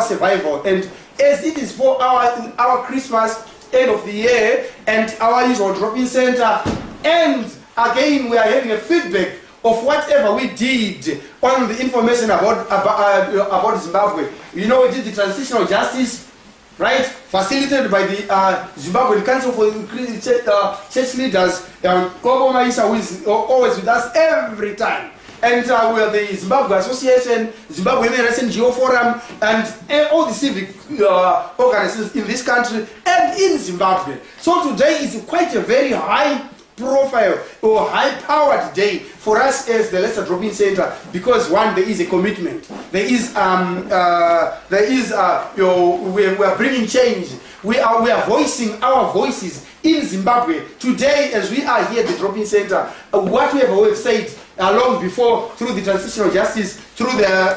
survival. And as it is for our Christmas, end of the year, and our usual drop-in center, and again we are having a feedback of whatever we did on the information about Zimbabwe. You know, we did the transitional justice, right, facilitated by the Zimbabwean Council for Church Leaders, Kobo Maisa, who is always with us every time. And we are the Zimbabwe Association, Zimbabwe NGO Forum, and all the civic organizations in this country and in Zimbabwe. So today is quite a very high profile or high-powered day for us as the Leicester Drop-in Center, because one, there is a commitment. There is we are bringing change. We are voicing our voices in Zimbabwe today as we are here at the Drop-in Center. Whatever we have said long before, through the transitional justice, through the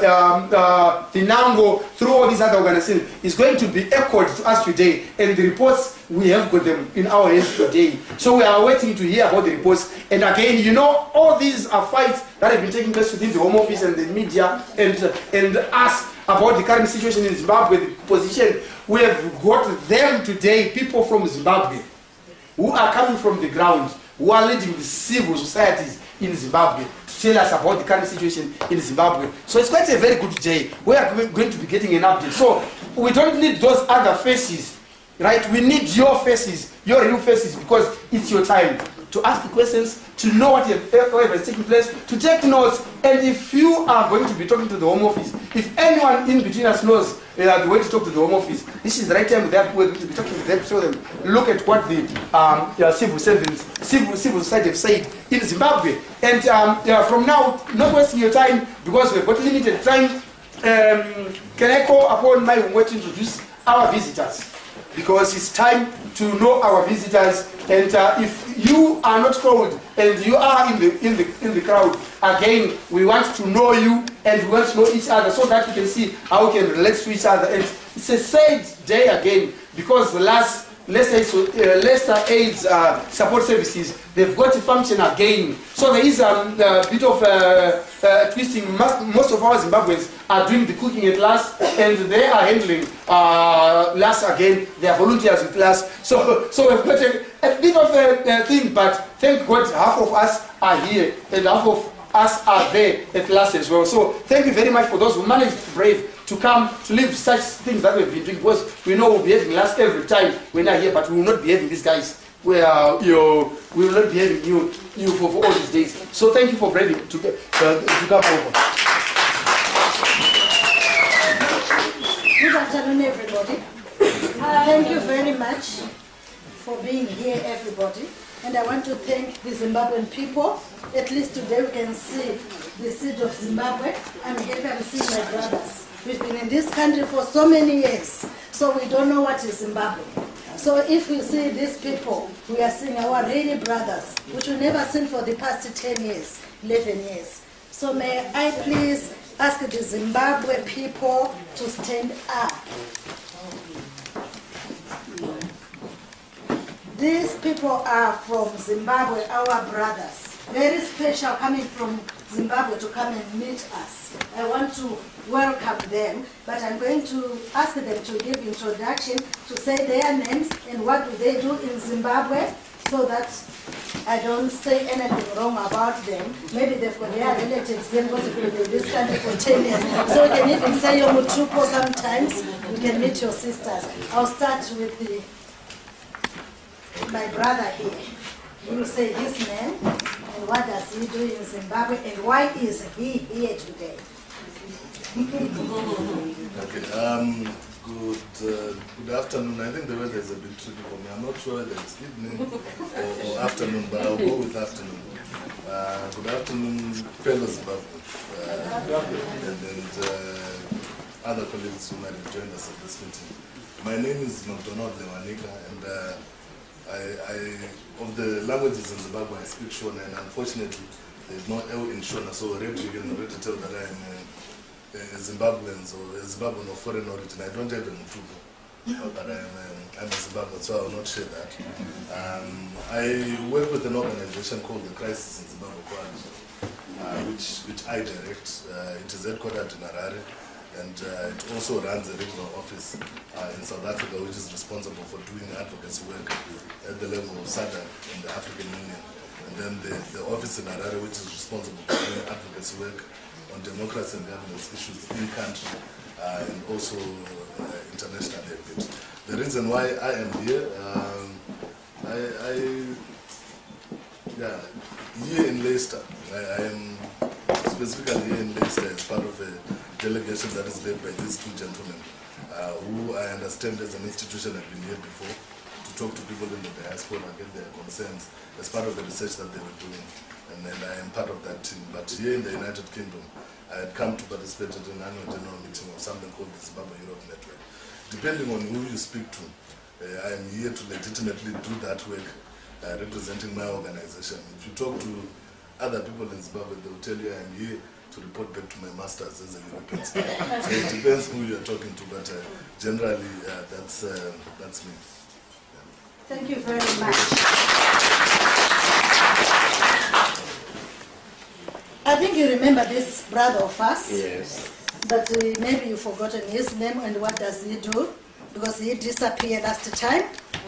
NANGO, through all these other organizations, is going to be echoed to us today. And the reports, we have got them in our hands today. So we are waiting to hear about the reports. And again, you know, all these are fights that have been taking place within the Home Office and the media, and us about the current situation in Zimbabwe, the position. We have got them today, people from Zimbabwe, who are coming from the ground, who are leading the civil societies in Zimbabwe, to tell us about the current situation in Zimbabwe. So it's quite a very good day. We are going to be getting an update. So we don't need those other faces, right? We need your faces, your real faces, because it's your time to ask the questions, to know whatever is taking place, to take notes. And if you are going to be talking to the Home Office, if anyone in between us knows the way to talk to the Home Office, this is the right time that we're going to be talking to them, to show them, look at what the civil servants, civil society have said in Zimbabwe. And from now, not wasting your time, because we've got limited time, can I call upon my way to introduce our visitors? Because it's time to know our visitors, and if you are not called and you are in the crowd, again, we want to know you and we want to know each other so that we can see how we can relate to each other. And it's a sad day again, because the last Leicester AIDS support services, they've got to function again. So there is a bit of twisting. Most of our Zimbabweans are doing the cooking at last, and they are handling last again. They are volunteers with last. So we've got a bit of a thing, but thank God half of us are here and half of us are there at last as well. So thank you very much for those who managed to brave to come to live such things that we've been doing, because we know we'll be having last every time we're not here, but we will not be having these guys. We will not be having you for all these days. So thank you for braving to come over. Good afternoon, everybody. Thank you very much for being here, everybody. And I want to thank the Zimbabwean people. At least today we can see the seed of Zimbabwe. I'm happy I'm seeing my brothers. We've been in this country for so many years, so we don't know what is Zimbabwe. So if we see these people, we are seeing our really brothers, which we never seen for the past 10 years, 11 years. So may I please ask the Zimbabwe people to stand up. These people are from Zimbabwe, our brothers. Very special coming from Zimbabwe to come and meet us. I want to welcome them, but I'm going to ask them to give introduction, to say their names and what do they do in Zimbabwe, so that I don't say anything wrong about them. Maybe they've got their relatives, they've got to be in this country for 10 years. So we can even say your Mutupo sometimes. We can meet your sisters. I'll start with my brother here. He will say his name and what does he do in Zimbabwe and why is he here today. Okay, good afternoon. I think the weather is a bit tricky for me. I'm not sure whether it's evening or afternoon, but I'll go with afternoon. Good afternoon, fellow Zimbabweans and other colleagues who might have joined us at this meeting. My name is Macdonald Lewanika, and of the languages in Zimbabwe, I speak Shona, and unfortunately, there's no L in Shona, so already you can already tell that I'm a Zimbabwean or a Zimbabwean of foreign origin. I don't have a Mutubo, but I'm a Zimbabwean, so I will not share that. I work with an organization called the Crisis in Zimbabwe Coalition, which I direct. It is headquartered in Harare. and it also runs a regional office in South Africa, which is responsible for doing advocacy work at the level of SADC in the African Union. And then the office in Harare, which is responsible for doing advocacy work on democracy and governance issues in country and also internationally a bit. The reason why I am here, here in Leicester, I am specifically here in Leicester as part of a delegation that is led by these two gentlemen, who I understand as an institution have been here before to talk to people in the diaspora and get their concerns as part of the research that they were doing. And then I am part of that team. But here in the United Kingdom, I had come to participate in an annual general meeting of something called the Zimbabwe Europe Network. Depending on who you speak to, I am here to legitimately do that work representing my organization. If you talk to other people in Zimbabwe, they will tell you I am here to report back to my masters as a European spy. So it depends who you are talking to, but generally that's me. Yeah. Thank you very much. I think you remember this brother of us. Yes. But maybe you've forgotten his name and what does he do? Because he disappeared last time,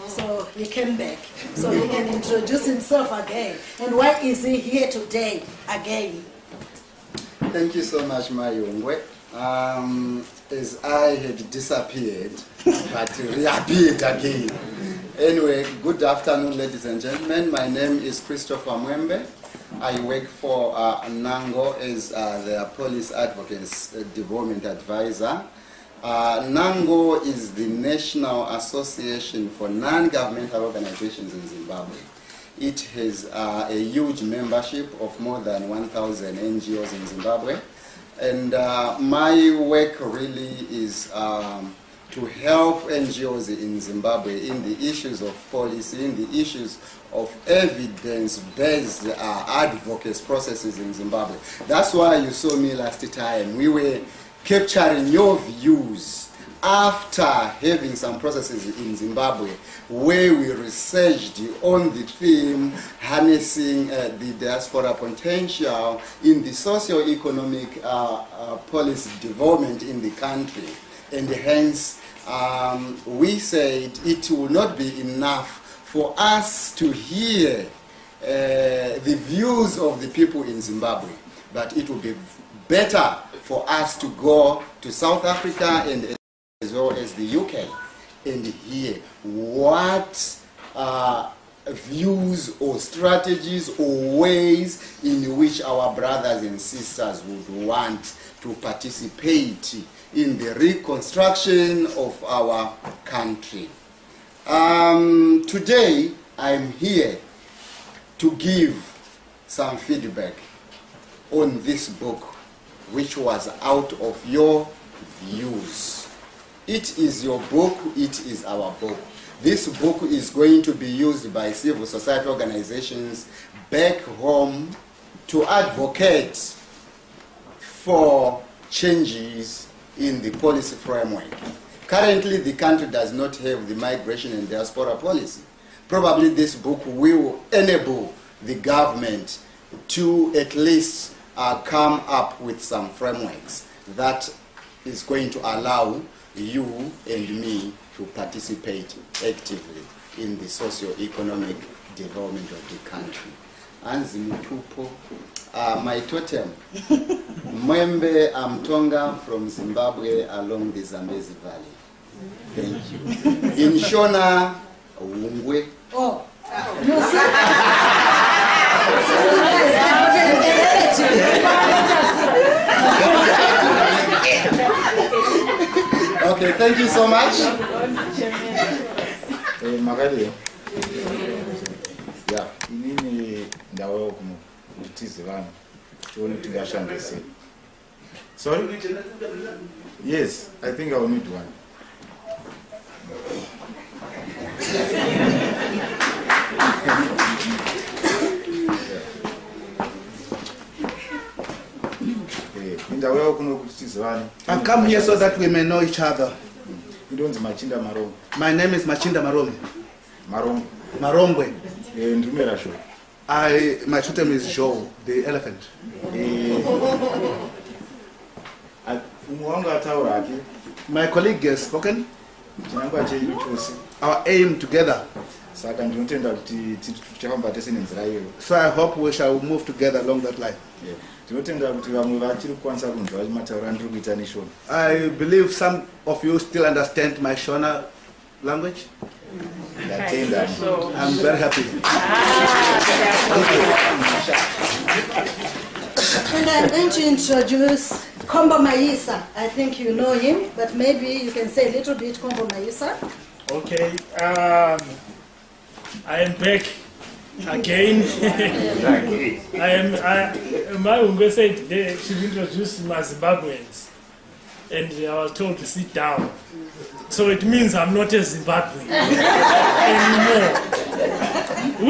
so he came back. So he can introduce himself again. And why is he here today again? Thank you so much, Mayongwe. As I had disappeared, but reappeared again. Anyway, good afternoon, ladies and gentlemen. My name is Christopher Mwembe. I work for NANGO as the Police Advocates Development Advisor. NANGO is the National Association for Non-Governmental Organizations in Zimbabwe. It has a huge membership of more than 1,000 NGOs in Zimbabwe. And my work really is to help NGOs in Zimbabwe in the issues of policy, in the issues of evidence-based advocacy processes in Zimbabwe. That's why you saw me last time. We were capturing your views after having some processes in Zimbabwe where we researched on the theme harnessing the diaspora potential in the socio-economic policy development in the country. And hence, we said it will not be enough for us to hear the views of the people in Zimbabwe, but it will be better for us to go to South Africa and as well as the UK and hear what views or strategies or ways in which our brothers and sisters would want to participate in the reconstruction of our country. Today I'm here to give some feedback on this book which was out of your views. It is your book, it is our book. This book is going to be used by civil society organizations back home to advocate for changes in the policy framework. Currently, the country does not have the migration and diaspora policy. Probably this book will enable the government to at least come up with some frameworks that is going to allow you and me to participate actively in the socio-economic development of the country. Anzi Mtupo, my totem, Mwembe Amtonga from Zimbabwe along the Zambezi Valley. Thank you. In Shona, Ungwe. Oh. Okay, thank you so much. Magalio. Yeah, inini ndawo kumutize vana. Tione kuti ngashandise. Sorry? Yes, I think I will need one. I've come here so that we may know each other. My name is Machinda Marombe. Marombe. My totem is Joe, the elephant. My colleague has spoken. chinangwa chedu chose. Our aim together. Saka ndinotenda kuti tichafamba tese nenzira iyoyo. So I hope we shall move together along that line. Tinotenda kuti vamwe vachiri kukwanisa kunzwa matauro andiri kuita neshona. I believe some of you still understand my Shona language. Ndatenda. I'm very happy. And I'm going to introduce Kombo Maisa. I think you know him, but maybe you can say a little bit, Kombo Maisa. Okay, I am back again. My uncle said they should introduce my Zimbabweans, and I was told to sit down. So it means I'm not a Zimbabwean anymore.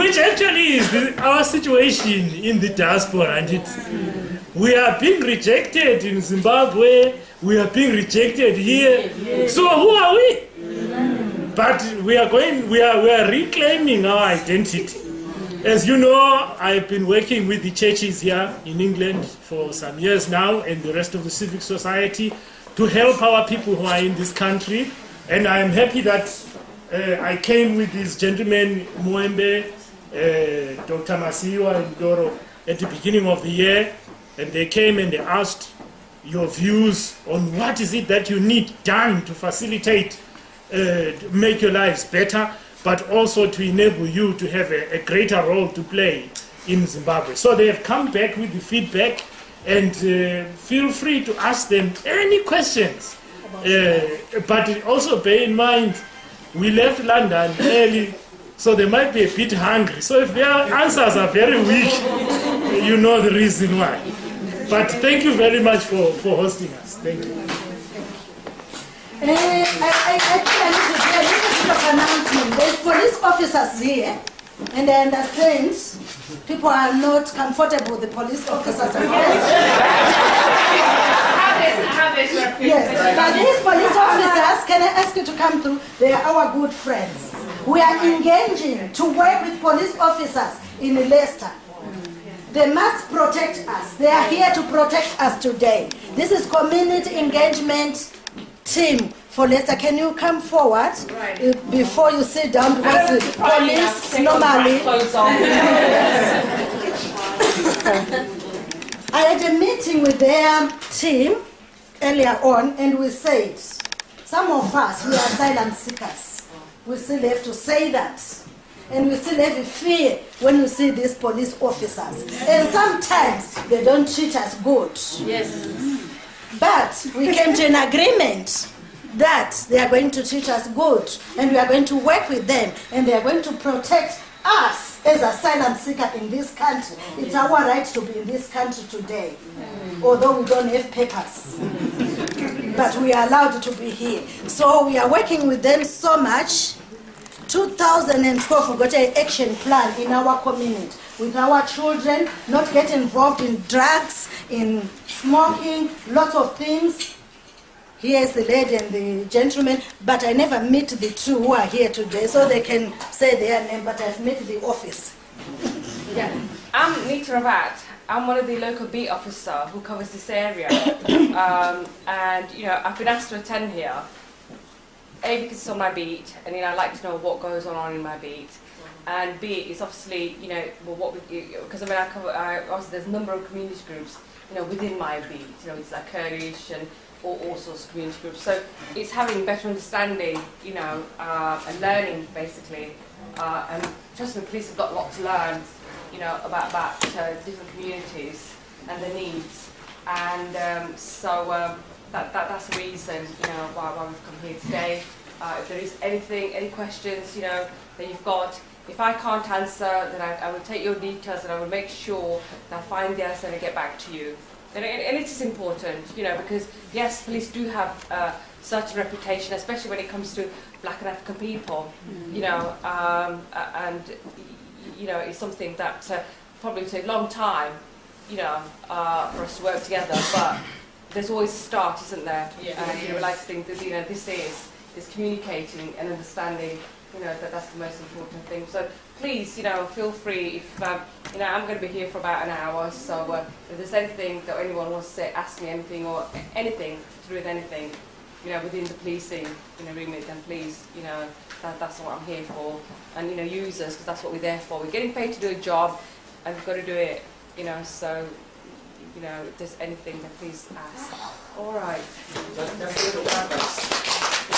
Which actually is our situation in the diaspora, and we are being rejected in Zimbabwe, we are being rejected here. So who are we? But we are reclaiming our identity. As you know, I've been working with the churches here in England for some years now, and the rest of the civic society, to help our people who are in this country. And I am happy that I came with this gentleman, Mwembe, Dr. Masiwa and Doro, at the beginning of the year, and they came and they asked your views on what is it that you need done to facilitate, make your lives better, but also to enable you to have a greater role to play in Zimbabwe. So they have come back with the feedback, and feel free to ask them any questions. But also bear in mind, we left London early, so they might be a bit hungry. So if their answers are very weak, you know the reason why. But thank you very much for hosting us. Thank you. I think I need to do a little bit of announcement. There's police officers here, and I understand people are not comfortable with the police officers. Yes, but these police officers, can I ask you to come through? They are our good friends. We are engaging to work with police officers in Leicester. They must protect us. They are here to protect us today. This is community engagement team for Leicester. Can you come forward before you sit down? Because the police normally... I had a meeting with their team earlier on, and we said, some of us, we are asylum seekers. We still have to say that. And we still have a fear when we see these police officers. And sometimes they don't treat us good. Yes. But we came to an agreement that they are going to treat us good, and we are going to work with them, and they are going to protect us as asylum seekers in this country. It's our right to be in this country today, although we don't have papers. But we are allowed to be here. So we are working with them so much. 2012, we got an action plan in our community with our children, not get involved in drugs, in smoking, lots of things. Here's the lady and the gentleman, but I never meet the two who are here today, so they can say their name, but I've met the office. Yeah, I'm Nita Ravat. I'm one of the local beat officers who covers this area. And, you know, I've been asked to attend here. A, because it's on my beat, and I like to know what goes on in my beat. And B, it's obviously, you know, well, what because I mean, obviously there's a number of community groups, you know, within my beat. You know, it's like Kurdish and all sorts of community groups. So it's having better understanding, you know, and learning basically. And trust me, police have got a lot to learn, you know, about different communities and their needs. And that's the reason, you know, why we've come here today. If there is any questions, you know, that you've got, if I can't answer, then I will take your details and I will make sure that I find the answer and I get back to you. And it is important, you know, because yes, police do have such a reputation, especially when it comes to Black and African people, you know, and you know, it's something that probably take a long time, you know, for us to work together, but there's always a start, isn't there? And you know, I like to think that, you know, this is, is communicating and understanding, that that's the most important thing. So please, feel free if, I'm going to be here for about an hour, so if there's anything that anyone wants to say, ask me anything or anything to do with anything, within the policing, remit, then please, that's what I'm here for. And, use us, because that's what we're there for. We're getting paid to do a job, and we've got to do it, so, if there's anything, then please ask. All right.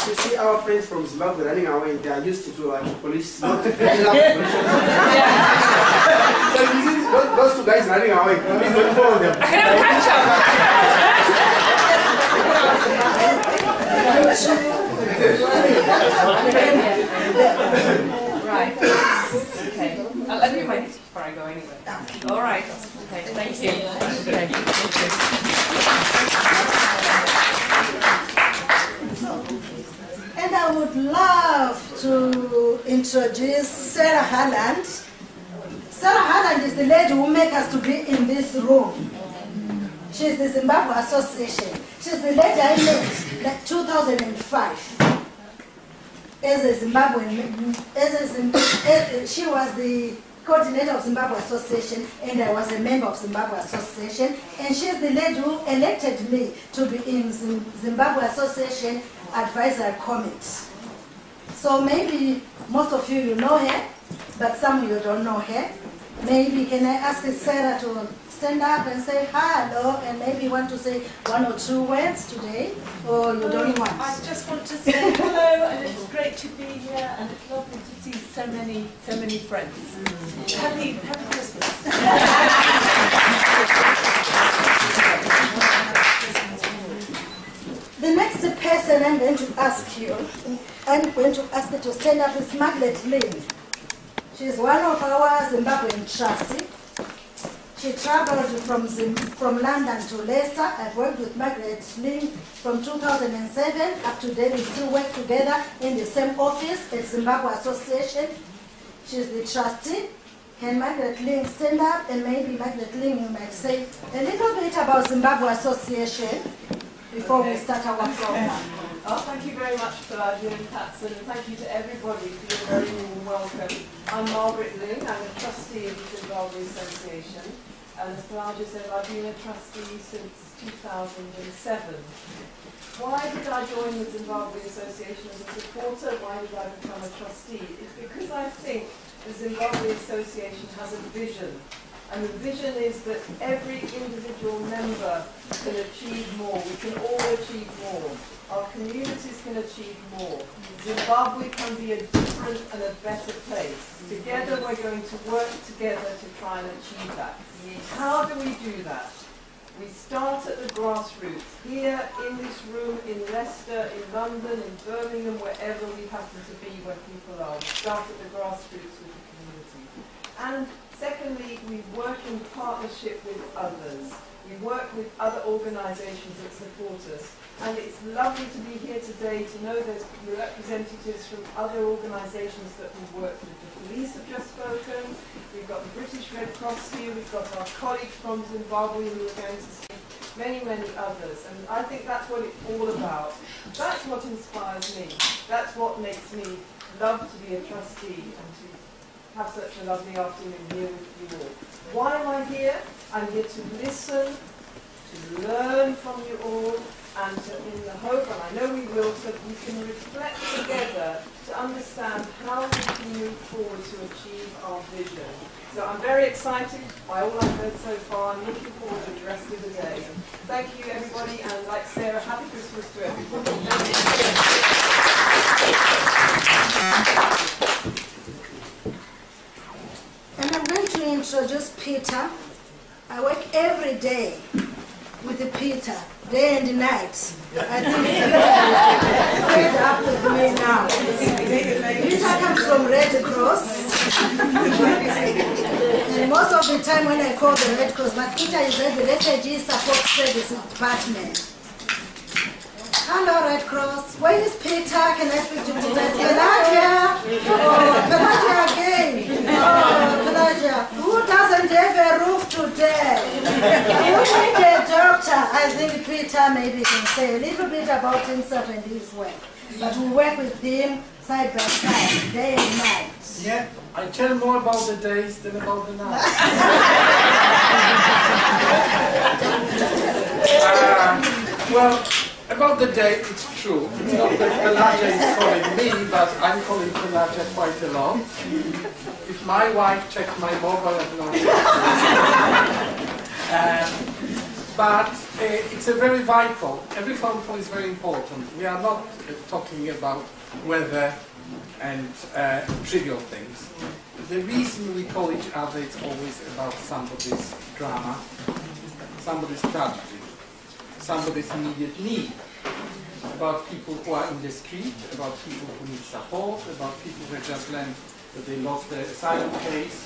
You see our friends from Zimbabwe running away, they are used to police, not very loud police. So you see those two guys running away, please don't follow them. I can have a catch up. Right. Okay. I'll do my next before I go anyway. All right. Okay. Thank you. Okay. And I would love to introduce Sarah Harland. Sarah Harland is the lady who made us to be in this room. She's the Zimbabwe Association. She's the lady I met like 2005 as a Zimbabwean. She was the coordinator of Zimbabwe Association, and I was a member of Zimbabwe Association. And she's the lady who elected me to be in Zimbabwe Association Advisory Committee. So maybe most of you know her, but some of you don't know her. Maybe can I ask Sarah to stand up and say hello, and maybe want to say one or two words today, or you don't want? I just want to say hello, and it's great to be here, and it's lovely to see so many friends. Happy Christmas. The next person I'm going to ask you to stand up is Margaret Ling. She's one of our Zimbabwean trustees. She traveled from London to Leicester. I've worked with Margaret Ling from 2007 up to date. We still work together in the same office at Zimbabwe Association. She's the trustee. Can Margaret Ling stand up, and maybe Margaret Ling, you might say a little bit about Zimbabwe Association before we start our program. Oh, thank you very much, Pelagia and Patson, and thank you to everybody for your very warm welcome. I'm Margaret Ling. I'm a trustee of the Zimbabwe Association, and as Pelagia said, I've been a trustee since 2007. Why did I join the Zimbabwe Association as a supporter? Why did I become a trustee? It's because I think the Zimbabwe Association has a vision. And the vision is that every individual member can achieve more. We can all achieve more. Our communities can achieve more. Zimbabwe can be a different and a better place. Together we're going to work together to try and achieve that. How do we do that? We start at the grassroots, here in this room, in Leicester, in London, in Birmingham, wherever we happen to be, where people are. We start at the grassroots with the community. And secondly, we work in partnership with others. We work with other organisations that support us. And it's lovely to be here today to know there's representatives from other organisations that we work with. The police have just spoken. We've got the British Red Cross here. We've got our colleagues from Zimbabwe who are going to see many others. And I think that's what it's all about. That's what inspires me. That's what makes me love to be a trustee and to have such a lovely afternoon here with you all. Why am I here? I'm here to listen, to learn from you all, and in the hope, and I know we will, so that we can reflect together to understand how we can move forward to achieve our vision. So I'm very excited by all I've heard so far. I'm looking forward to the rest of the day. Thank you, everybody, and like Sarah, happy Christmas to everybody. And I'm going to introduce Peter. I work every day with Peter, day and night. I think Peter is fed up with me now. Peter comes from Red Cross. And most of the time when I call the Red Cross, but Peter is at the Refugee Support Service Department. Hello, Red Cross. Where is Peter? Can I speak to Peter? Pelagia. Oh, Pelagia again. Oh, Pelagia. Who doesn't have a roof today? Who needs a doctor? I I think Peter maybe can say a little bit about himself and his work. But we work with him side by side, day and night. Yeah, I tell more about the days than about the night. Well, about the day, it's true. It's not that Pelagia is calling me, but I'm calling Pelagia quite a lot. If my wife checks my mobile, I don't know. But it's a very vital. Every phone call is very important. We are not talking about weather and trivial things. The reason we call each other is always about somebody's drama, somebody's tragedy, somebody's immediate need, about people who are in the street, about people who need support, about people who have just learned that they lost their asylum case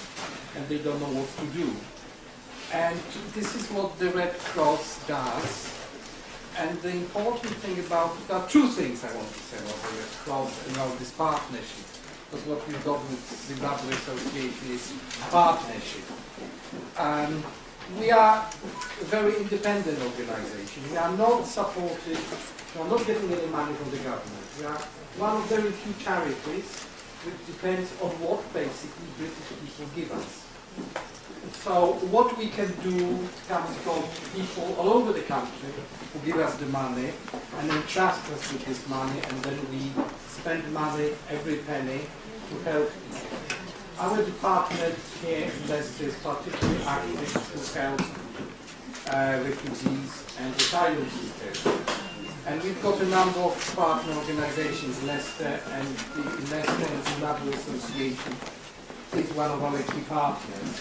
and they don't know what to do. And this is what the Red Cross does. And the important thing about, there are two things I want to say about the Red Cross and about this partnership. Because what we've got with Zimbabwe Association is partnership. We are a very independent organization. We are not supported, we are not getting any money from the government. We are one of very few charities which depends on what basically British people give us. So what we can do comes from people all over the country who give us the money and entrust us with this money, and then we spend money, every penny, to help people. Our department here in Leicester is particularly active to help refugees and asylum seekers. And we've got a number of partner organizations, Leicester, and the Leicester and Zimbabwe Association is one of our key partners.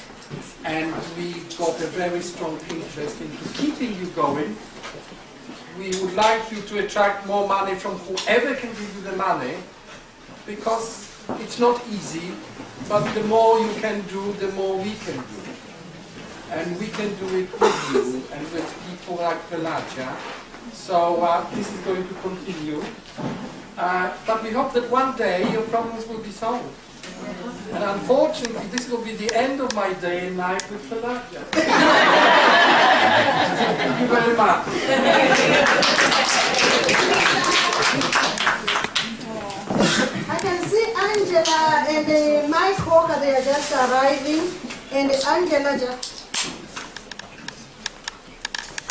And we've got a very strong interest in keeping you going. We would like you to attract more money from whoever can give you the money, because it's not easy, but the more you can do, the more we can do. And we can do it with you and with people like Pelagia. So this is going to continue. But we hope that one day your problems will be solved. And unfortunately, this will be the end of my day and night with Pelagia. Thank you very much. I can see Angela and Mike Walker, they are just arriving. And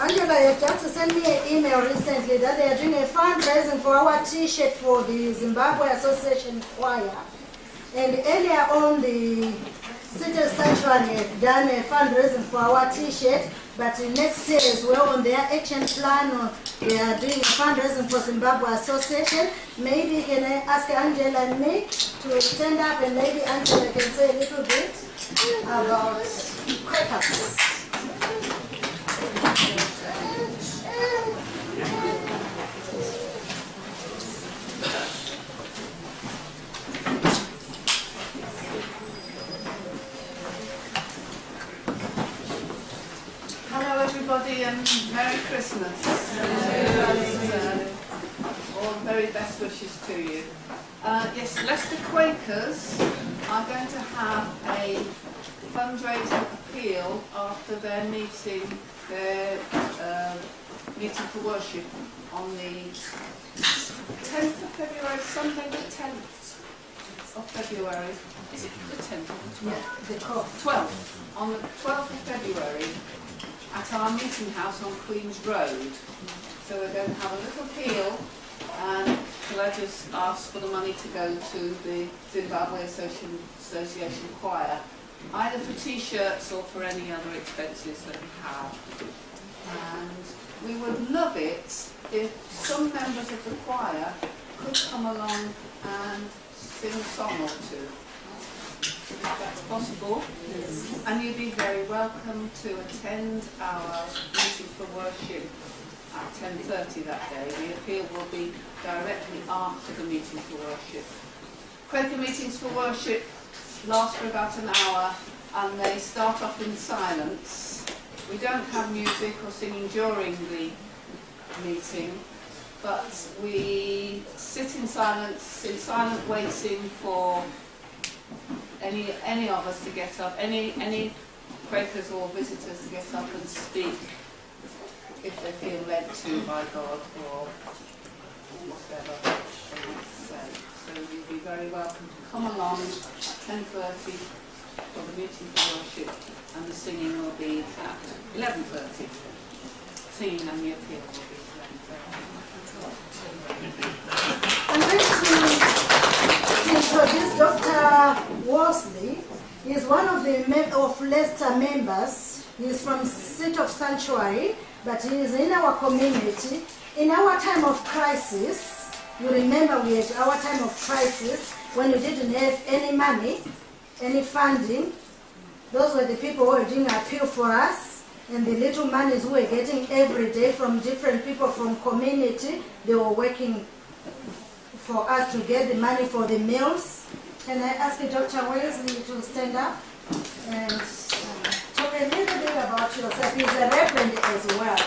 Angela had just sent me an email recently that they are doing a fundraising for our T-shirt for the Zimbabwe Association Choir. And earlier on, the City Sanctuary have done a fundraising for our T-shirt, but next year as well on their action plan, they are doing a fundraising for Zimbabwe Association. Maybe can I ask Angela and me to stand up, and maybe Angela can say a little bit about crackers. Hello everybody and Merry Christmas. All very best wishes to you. Yes, Leicester Quakers are going to have a fundraising appeal after their meeting for worship on the 10th of February, Sunday the 10th of February. Is it the 10th or the 12th? Yeah, the 12th. On the 12th of February at our meeting house on Queen's Road. So we're going to have a little appeal and let us ask for the money to go to the Zimbabwe Association Choir, either for T-shirts or for any other expenses that we have. And we would love it if some members of the choir could come along and sing a song or two. If that's possible. Yes. And you'd be very welcome to attend our meeting for worship at 10:30 that day. The appeal will be directly after the meeting for worship. Quaker meetings for worship last for about an hour and they start off in silence. We don't have music or singing during the meeting, but we sit in silence, in silent waiting for any of us to get up, any Quakers or visitors to get up and speak if they feel led to by God or whatever they want to say. So you'd be very welcome to come along at 10:30 for the meeting for worship, and the singing will be at 11:30. Singing and the appeal will be at 11:30. I'm going to introduce Dr. Worsley. He is one of the of Leicester members. He is from Seat of Sanctuary, but he is in our community. In our time of crisis, you remember we had our time of crisis when we didn't have any money, any funding. Those were the people who were doing appeal for us, and the little monies we were getting every day from different people from community. They were working for us to get the money for the meals. Can I ask you, Dr. Wesley, to stand up and talk a little bit about yourself? He's a reverend as well.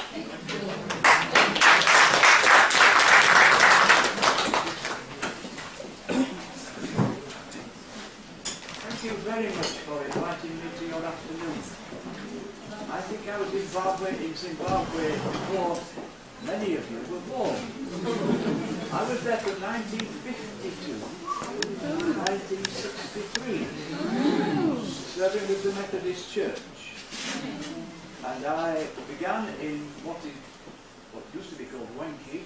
Thank you very much for inviting me to your afternoon. I think I was in Zimbabwe before many of you were born. I was there from 1952 to 1963, serving with the Methodist Church. And I began in what used to be called Wenke,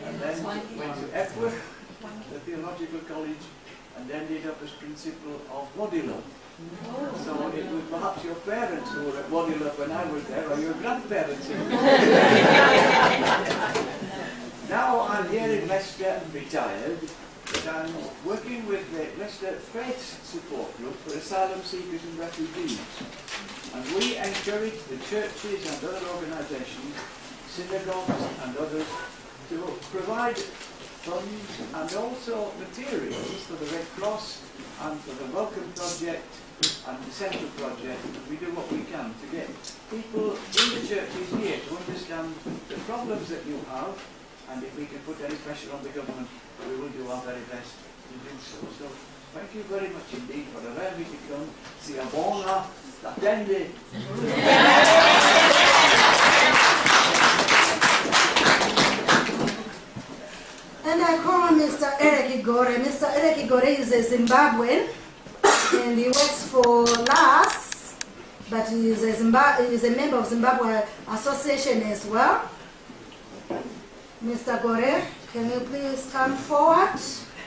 and then went to Epworth, the Theological College, and ended up as principal of Wadillup. So it was perhaps your parents who were at Wadillup when I was there, or your grandparents. Now I'm here in Leicester, retired, but I'm working with the Leicester Faith Support Group for Asylum Seekers and Refugees. And we encourage the churches and other organisations, synagogues and others, to provide funds and also materials for the Red Cross and for the Welcome Project and the Central Project. We do what we can to get people in the churches here to understand the problems that you have, and if we can put any pressure on the government, we will do our very best to do so. So thank you very much indeed for allowing me to come. Sia buona, attende. And I call Mr. Eric Igore. Mr. Eric Igore is a Zimbabwean, and he works for LAS, but he is a member of Zimbabwe Association as well. Mr. Gore, can you please come forward?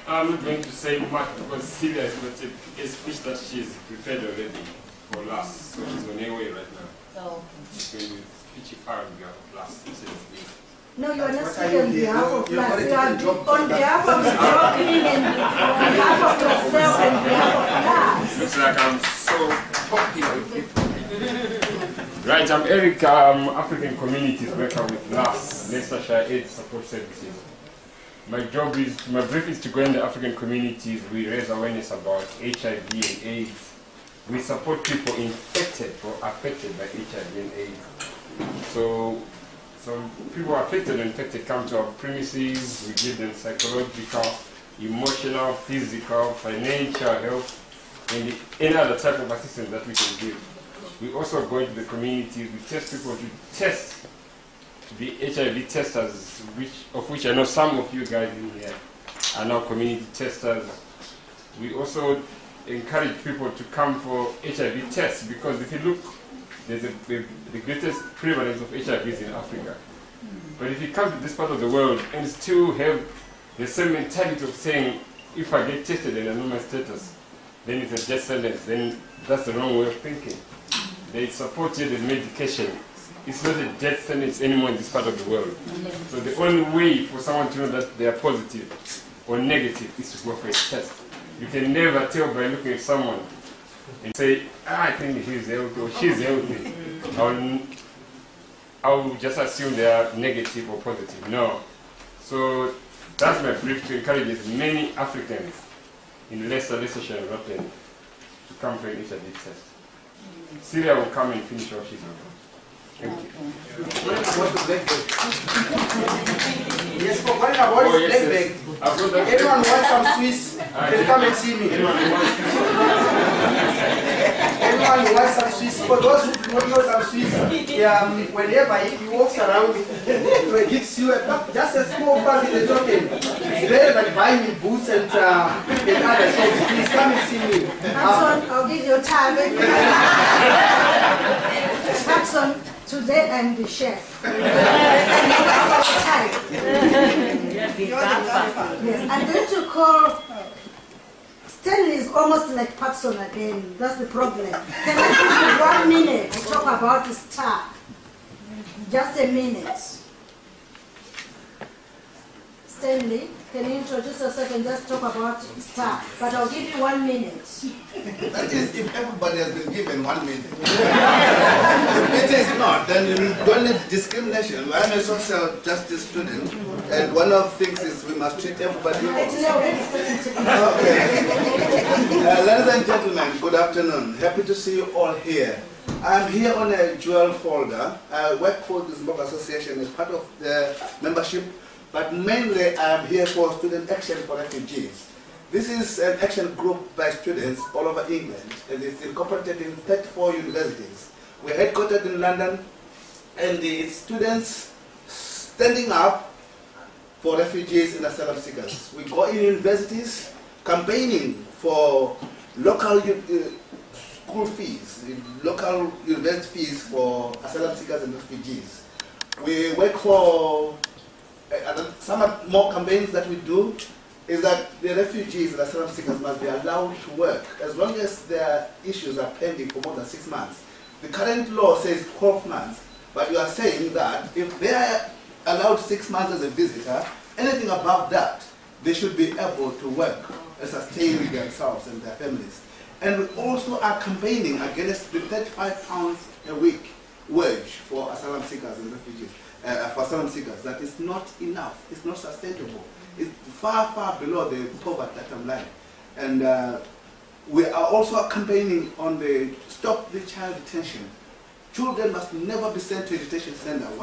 I'm not going to say much because Celia has got a speech that she has prepared already for LAS, so she's on her way right now. Oh. She's going to speak her on behalf of LAS instead of me. No, you are not speaking on behalf of LAS. You are on behalf of the European and on behalf of yourself and behalf of LAS. Looks like I'm so popular with people. Right, I'm Eric, African Communities Worker with LAS, Leicestershire AIDS Support Services. My brief is to go in the African communities. We raise awareness about HIV and AIDS. We support people infected or affected by HIV and AIDS. So some people affected and infected come to our premises. We give them psychological, emotional, physical, financial help, and any other type of assistance that we can give. We also go into the communities. We test people to be HIV testers, of which I know some of you guys in here are now community testers. We also encourage people to come for HIV tests, because if you look, there's the greatest prevalence of HIV is in Africa. But if you come to this part of the world and still have the same mentality of saying, if I get tested and I know my status, then it's a death sentence, then that's the wrong way of thinking. They support you with medication. It's not a death sentence anymore in this part of the world. So the only way for someone to know that they are positive or negative is to go for a test. You can never tell by looking at someone and say, I think he's healthy or she's healthy. I'll just assume they are negative or positive. No. So that's my brief to encourage as many Africans in Leicestershire and Rutland to come for an HIV test. Celia will come and finish what she's on. Thank you. Yes, for calling about his black bag. Anyone wants some Swiss, can come and see me. Anyone who wants some Swiss, for those who do not know some Swiss, whenever he walks around, he gives you just a small part in the token. It's better than buying in boots and other shops. Please come and see me. I'll give you time. Hudson, today I'm the chef. Yes, I'm going to call. Stanley is almost like Patson again. That's the problem. Can I give you 1 minute to talk about the star? Just a minute. Stanley, can you introduce yourself and just talk about star? But I'll give you 1 minute. That is, if everybody has been given 1 minute. If it is not, then you don't need discrimination. I'm a social justice student, and one of the things is we must treat everybody equal. Ladies and gentlemen, good afternoon. Happy to see you all here. I'm here on a dual folder. I work for the Zimbabwe Association as part of the membership, but mainly I'm here for Student Action for Refugees. This is an action group by students all over England, and it's incorporated in 34 universities. We're headquartered in London, and it's students standing up for refugees and asylum seekers. We go in universities campaigning for local school fees, local university fees for asylum seekers and refugees. We work for some more campaigns that we do is that the refugees and asylum seekers must be allowed to work as long as their issues are pending for more than 6 months. The current law says 12 months, but you are saying that if they are allowed 6 months as a visitor, anything above that, they should be able to work and sustain themselves and their families. And we also are campaigning against the £35 a week wage for asylum seekers and refugees, for asylum seekers. That is not enough, it's not sustainable. It's far, far below the poverty line. And we are also campaigning on the stop the child detention. Children must never be sent to a detention center in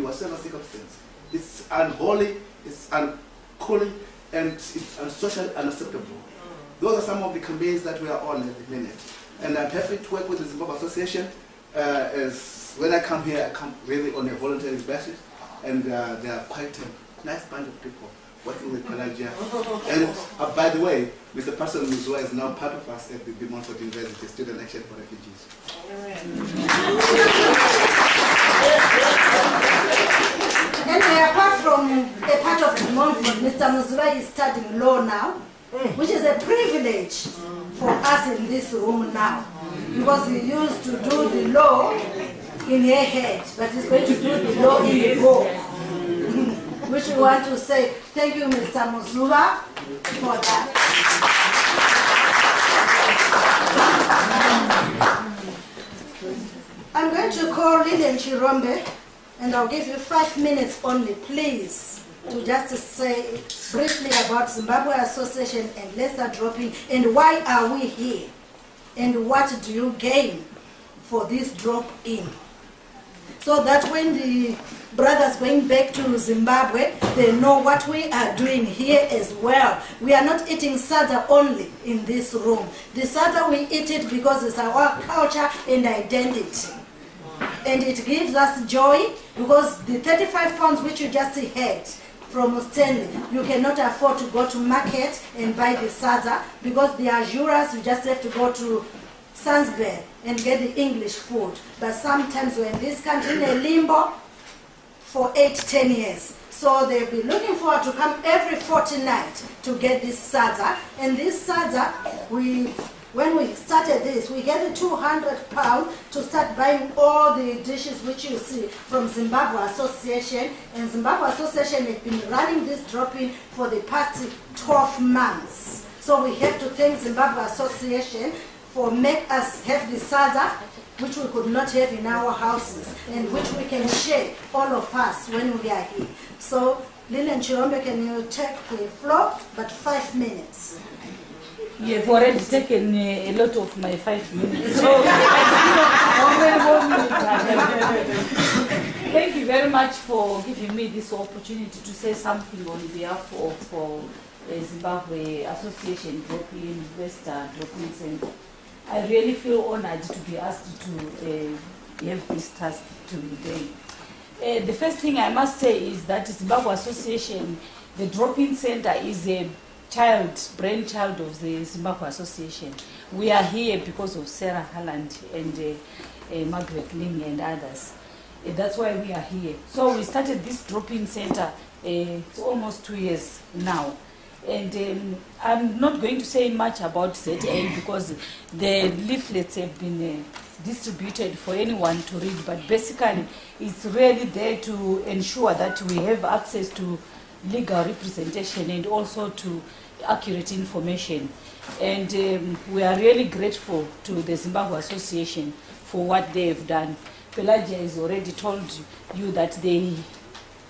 whatever circumstance. It's unholy, it's uncool, and it's socially unacceptable. Those are some of the campaigns that we are on at the minute. And I'm happy to work with the Zimbabwe Association. As when I come here, I come really on a voluntary basis. And they are quite a nice bunch of people working with Pelagia. And by the way, Mr. Patson Muzua is now part of us at the Montfort University Student Action for Refugees. Anyway, apart from a part of the Montfort, Mr. Muzua is studying law now, which is a privilege for us in this room now, because he used to do the law in her head, but he's going to do the law in the book. Which we want to say thank you, Mr. Muzua, for that. I'm going to call Lillian Chirombe, and I'll give you 5 minutes only, please, to just say briefly about Zimbabwe Association and Leicester dropping, and why are we here, and what do you gain for this drop-in, so that when the brothers going back to Zimbabwe, they know what we are doing here as well. We are not eating sada only in this room. The sada, we eat it because it's our culture and identity. And it gives us joy, because the £35 which you just had from Stanley, you cannot afford to go to market and buy the sada, because the Ajuras, you just have to go to Sandsbury and get the English food. But sometimes we're in this country in a limbo for 8-10 years. So they'll be looking forward to come every fortnight to get this sada. And this sada, when we started this, we get the £200 to start buying all the dishes which you see from Zimbabwe Association. And Zimbabwe Association has been running this drop-in for the past 12 months. So we have to thank Zimbabwe Association for make us have the sada, which we could not have in our houses, and which we can share, all of us, when we are here. So, Lillian Chirombe, can you take the floor, but 5 minutes? You've already taken a lot of my 5 minutes. Thank you very much for giving me this opportunity to say something on behalf of Zimbabwe Association Drop-in, Leicester Drop-in Center. I really feel honored to be asked to have this task today. The first thing I must say is that Zimbabwe Association, the drop-in center, is a brainchild of the Zimbabwe Association. We are here because of Sarah Halland and Margaret Ling and others. That's why we are here. So we started this drop-in center, it's almost 2 years now. And I'm not going to say much about ZA because the leaflets have been distributed for anyone to read, but basically it's really there to ensure that we have access to legal representation and also to accurate information. And we are really grateful to the Zimbabwe Association for what they have done. Pelagia has already told you that they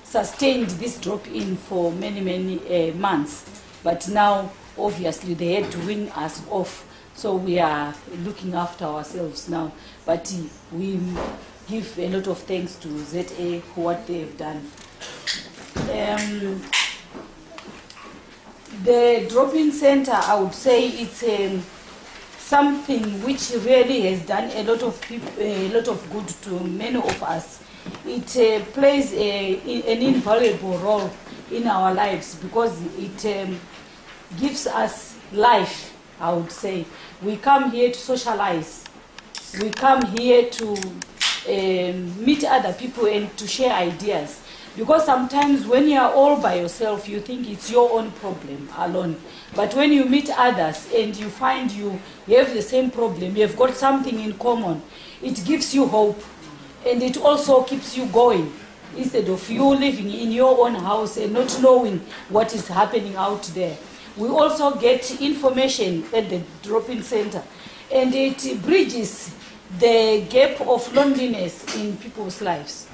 sustained this drop-in for many months, but now obviously they had to win us off, so we are looking after ourselves now. But we give a lot of thanks to ZA for what they have done. The drop-in center, I would say it's something which really has done a lot of good to many of us. It plays an invaluable role in our lives because it gives us life, I would say. We come here to socialize. We come here to meet other people and to share ideas. Because sometimes when you are all by yourself, you think it's your own problem alone. But when you meet others and you find you have the same problem, you have got something in common, it gives you hope. And it also keeps you going, instead of you living in your own house and not knowing what is happening out there. We also get information at the drop-in center, and it bridges the gap of loneliness in people's lives.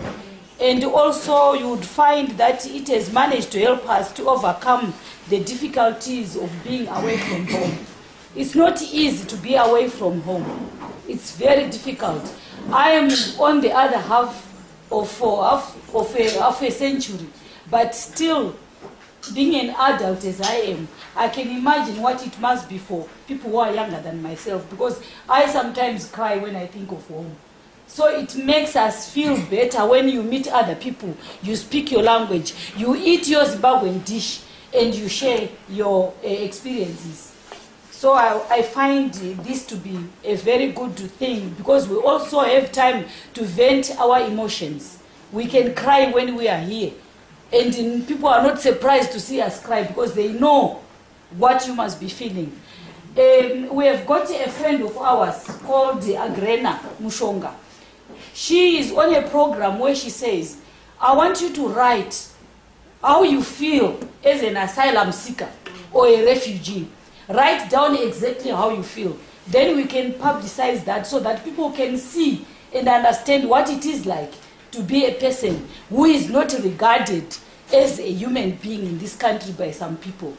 And also you would find that it has managed to help us to overcome the difficulties of being away from home. It's not easy to be away from home. It's very difficult. I am on the other half of a century, but still being an adult as I am, I can imagine what it must be for people who are younger than myself, because I sometimes cry when I think of home. So it makes us feel better when you meet other people, you speak your language, you eat your Zimbabwean dish, and you share your experiences. So I find this to be a very good thing, because we also have time to vent our emotions. We can cry when we are here, and people are not surprised to see us cry because they know what you must be feeling. We have got a friend of ours called Agrena Mushonga. She is on a program where she says, I want you to write how you feel as an asylum seeker or a refugee. Write down exactly how you feel. Then we can publicize that so that people can see and understand what it is like to be a person who is not regarded as a human being in this country by some people.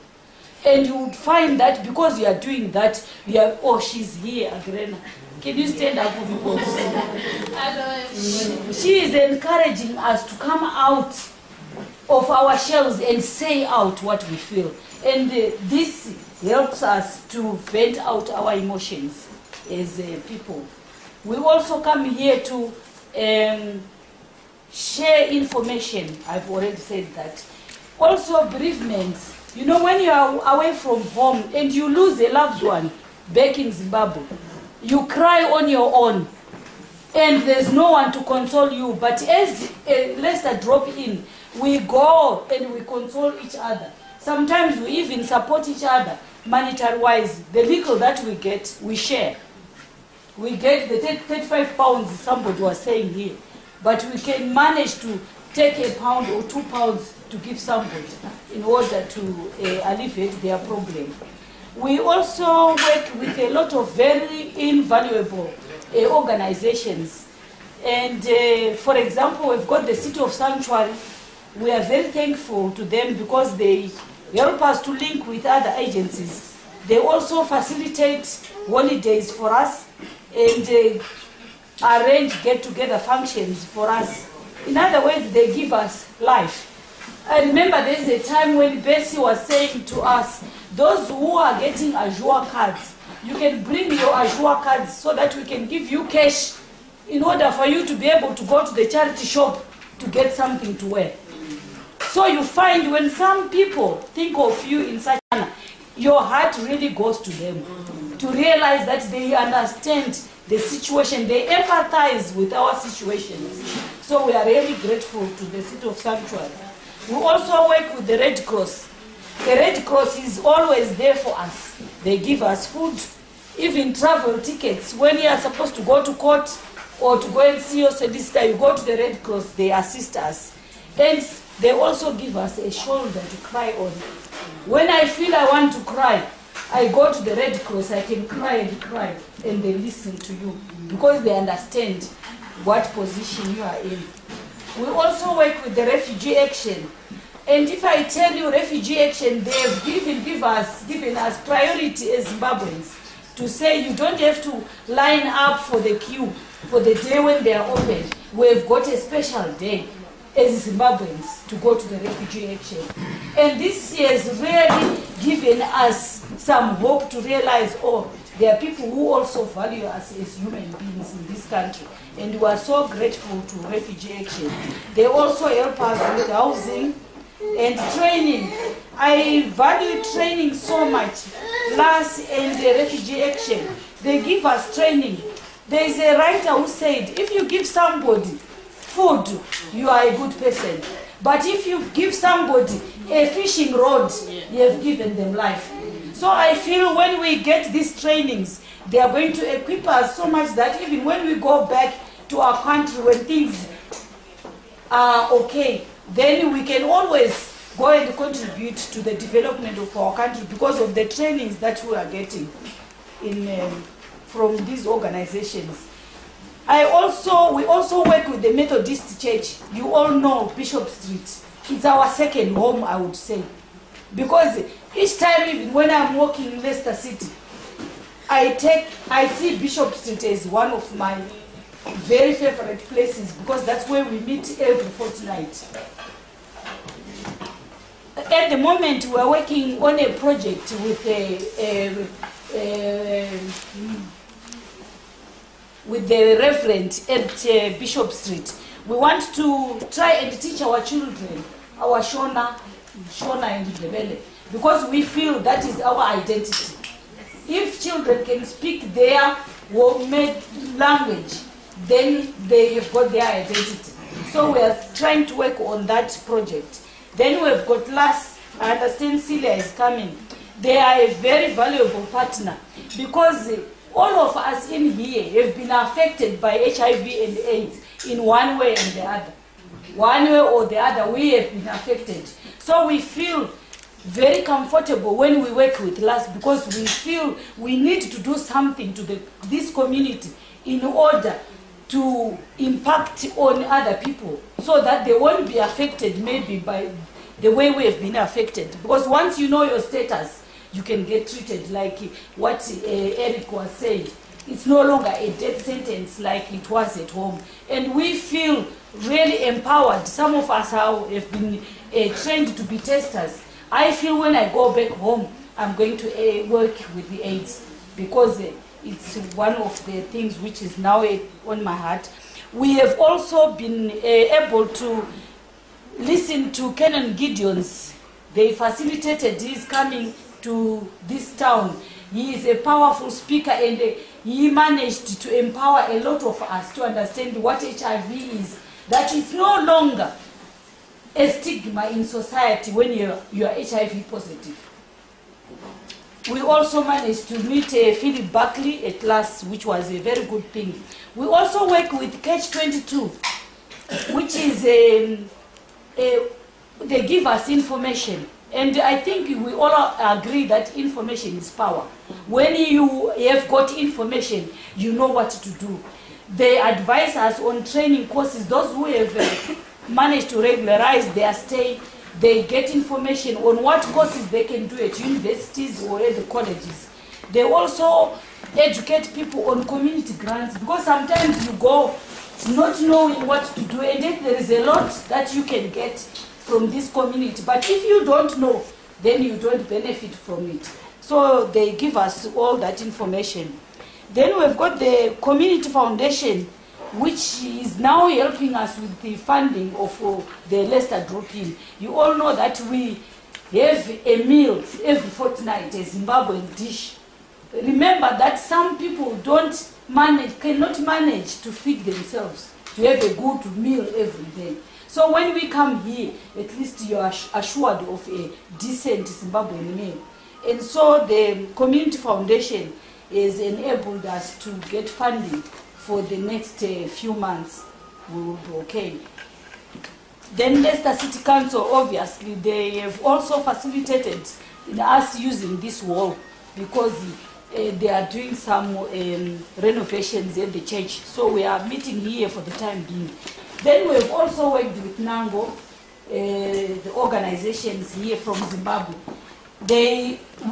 And you would find that because you are doing that, you are, oh, she's here, Agrena. Can you stand up for people to see? She is encouraging us to come out of our shells and say out what we feel. And this helps us to vent out our emotions as people. We also come here to share information. I've already said that. Also bereavements. You know, when you are away from home and you lose a loved one back in Zimbabwe, you cry on your own and there's no one to console you. But as Leicester drop in, we go and we console each other. Sometimes we even support each other monetary wise. The little that we get, we share. We get the 35 pounds somebody was saying here, but we can manage to take £1 or £2 to give somebody in order to alleviate their problem. We also work with a lot of very invaluable organizations. And for example, we've got the City of Sanctuary. We are very thankful to them because they help us to link with other agencies. They also facilitate holidays for us and arrange get-together functions for us. In other words, they give us life. I remember there's a time when Bessie was saying to us, those who are getting Azure cards, you can bring your Ajua cards so that we can give you cash in order for you to be able to go to the charity shop to get something to wear. So you find when some people think of you in such a manner, your heart really goes to them, to realize that they understand the situation, they empathize with our situations. So we are really grateful to the City of Sanctuary. We also work with the Red Cross. The Red Cross is always there for us. They give us food, even travel tickets. When you are supposed to go to court or to go and see your solicitor, you go to the Red Cross, they assist us. And they also give us a shoulder to cry on. When I feel I want to cry, I go to the Red Cross, I can cry, and they listen to you because they understand what position you are in. We also work with the Refugee Action. And if I tell you Refugee Action, they have given us priority as Zimbabweans to say you don't have to line up for the queue for the day when they are open. We've got a special day as Zimbabweans to go to the Refugee Action. And this has really given us some hope to realize, oh, there are people who also value us as human beings in this country. And we are so grateful to Refugee Action. They also help us with housing and training. I value training so much. LAS and the Refugee Action, they give us training. There is a writer who said, if you give somebody food, you are a good person. But if you give somebody a fishing rod, you have given them life. So I feel when we get these trainings, they are going to equip us so much that even when we go back to our country, when things are okay, then we can always go and contribute to the development of our country because of the trainings that we are getting from these organizations. We also work with the Methodist Church. You all know Bishop Street. It's our second home, I would say. Because each time, even when I'm walking in Leicester City, I see Bishop Street as one of my very favorite places because that's where we meet every fortnight. At the moment, we are working on a project with the Reverend at Bishop Street. We want to try and teach our children, our Shona and Ndebele, because we feel that is our identity. If children can speak their homemade language, then they have got their identity. So we are trying to work on that project. Then we've got LAS. I understand Celia is coming. They are a very valuable partner because all of us in here have been affected by HIV and AIDS in one way and the other. One way or the other, we have been affected. So we feel very comfortable when we work with LAS because we feel we need to do something to this community in order to impact on other people so that they won't be affected maybe by the way we have been affected. Because once you know your status, you can get treated like what Eric was saying. It's no longer a death sentence like it was at home. And we feel really empowered. Some of us have been trained to be testers. I feel when I go back home, I'm going to work with the AIDS because it's one of the things which is now on my heart. We have also been able to listen to Kenan Gideon's. They facilitated his coming to this town. He is a powerful speaker and he managed to empower a lot of us to understand what HIV is. That it's no longer a stigma in society when you are HIV positive. We also managed to meet Philip Buckley at LAS, which was a very good thing. We also work with Catch 22, which is they give us information. And I think we all agree that information is power. When you have got information, you know what to do. They advise us on training courses. Those who have managed to regularize their stay, they get information on what courses they can do at universities or at the colleges. They also educate people on community grants because sometimes you go not knowing what to do, and then there is a lot that you can get from this community. But if you don't know, then you don't benefit from it. So they give us all that information. Then we've got the Community Foundation, which is now helping us with the funding of the Leicester drop-in. You all know that we have a meal every fortnight, a Zimbabwean dish. Remember that some people cannot manage to feed themselves, to have a good meal every day. So when we come here, at least you are assured of a decent Zimbabwean meal. And so the Community Foundation has enabled us to get funding for the next few months. We will be okay. Then Leicester City Council, obviously, they have also facilitated in us using this wall because they are doing some renovations at the church. So we are meeting here for the time being. Then we've also worked with NANGO, the organizations here from Zimbabwe.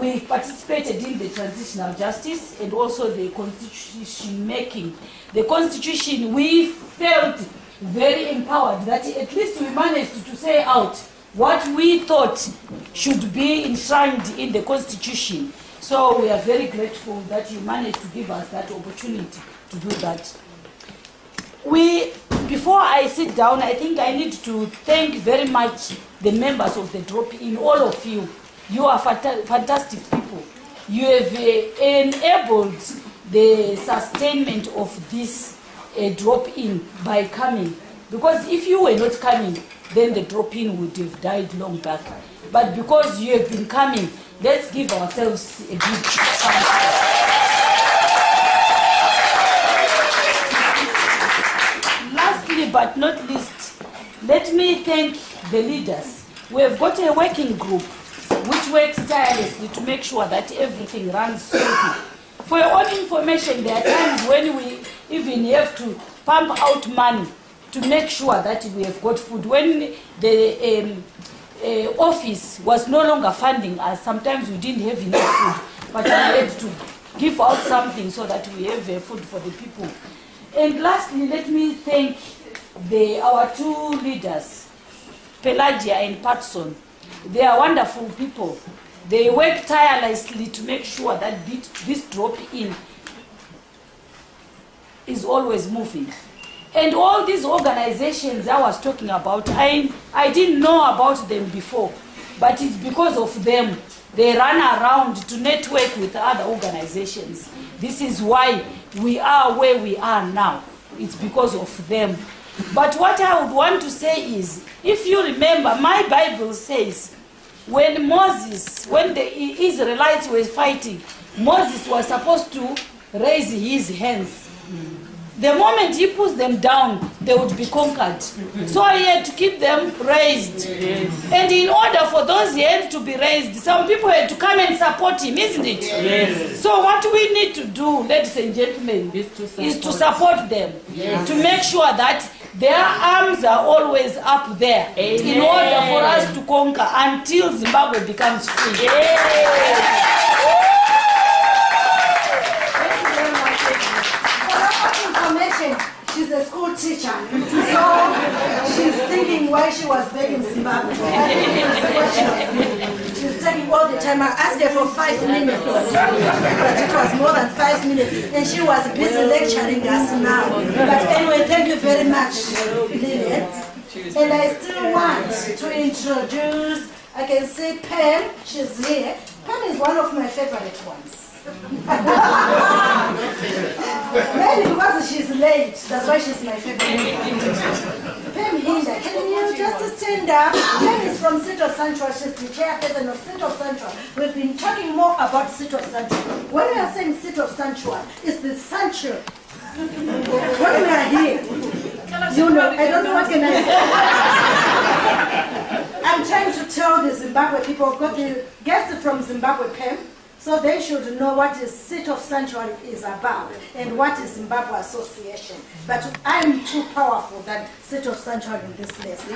We participated in the transitional justice and also the constitution making. The constitution, we felt very empowered that at least we managed to say out what we thought should be enshrined in the constitution. So we are very grateful that you managed to give us that opportunity to do that. Before I sit down, I think I need to thank very much the members of the drop-in, all of you. You are fantastic people. You have enabled the sustainment of this drop-in by coming. Because if you were not coming, then the drop-in would have died long back. But because you have been coming, let's give ourselves a big thank Lastly but not least, let me thank the leaders. We have got a working group which works tirelessly to make sure that everything runs smoothly. For your own information, there are times when we even have to pump out money to make sure that we have got food. When the office was no longer funding us, sometimes we didn't have enough food, but we had to give out something so that we have food for the people. And lastly, let me thank our two leaders, Pelagia and Patson. They are wonderful people. They work tirelessly to make sure that this drop-in is always moving. And all these organizations I was talking about, I didn't know about them before, but it's because of them. They run around to network with other organizations. This is why we are where we are now. It's because of them. But what I would want to say is, if you remember, my Bible says, when the Israelites were fighting, Moses was supposed to raise his hands. The moment he puts them down, they would be conquered. So he had to keep them raised. And in order for those hands to be raised, some people had to come and support him, isn't it? Yes. So what we need to do, ladies and gentlemen, is to support them. Yes. To make sure that their arms are always up there. Amen. In order for us to conquer until Zimbabwe becomes free. Yes. She's a school teacher, so she's thinking why she was back in Zimbabwe. She's taking all the time. I asked her for 5 minutes, but it was more than 5 minutes, and she was busy lecturing us now. But anyway, thank you very much, Lillian. And I still want to introduce, I can see Pam, she's here. Pam is one of my favorite ones. Maybe because she's late, that's why she's my favorite. Pam Hinda, can you just stand up? Pam is from Seat of Sanctuary, she's the chairperson of Seat of Sanctuary. We've been talking more about Seat of Sanctuary. When we are saying Seat of Sanctuary, it's the sanctuary. When we are here, you know, I don't know what can I say. I'm trying to tell the Zimbabwe people, I've got the guests from Zimbabwe, Pam. So they should know what the Seat of Sanctuary is about and what is Zimbabwe Association. But I'm too powerful than Seat of Sanctuary in this list.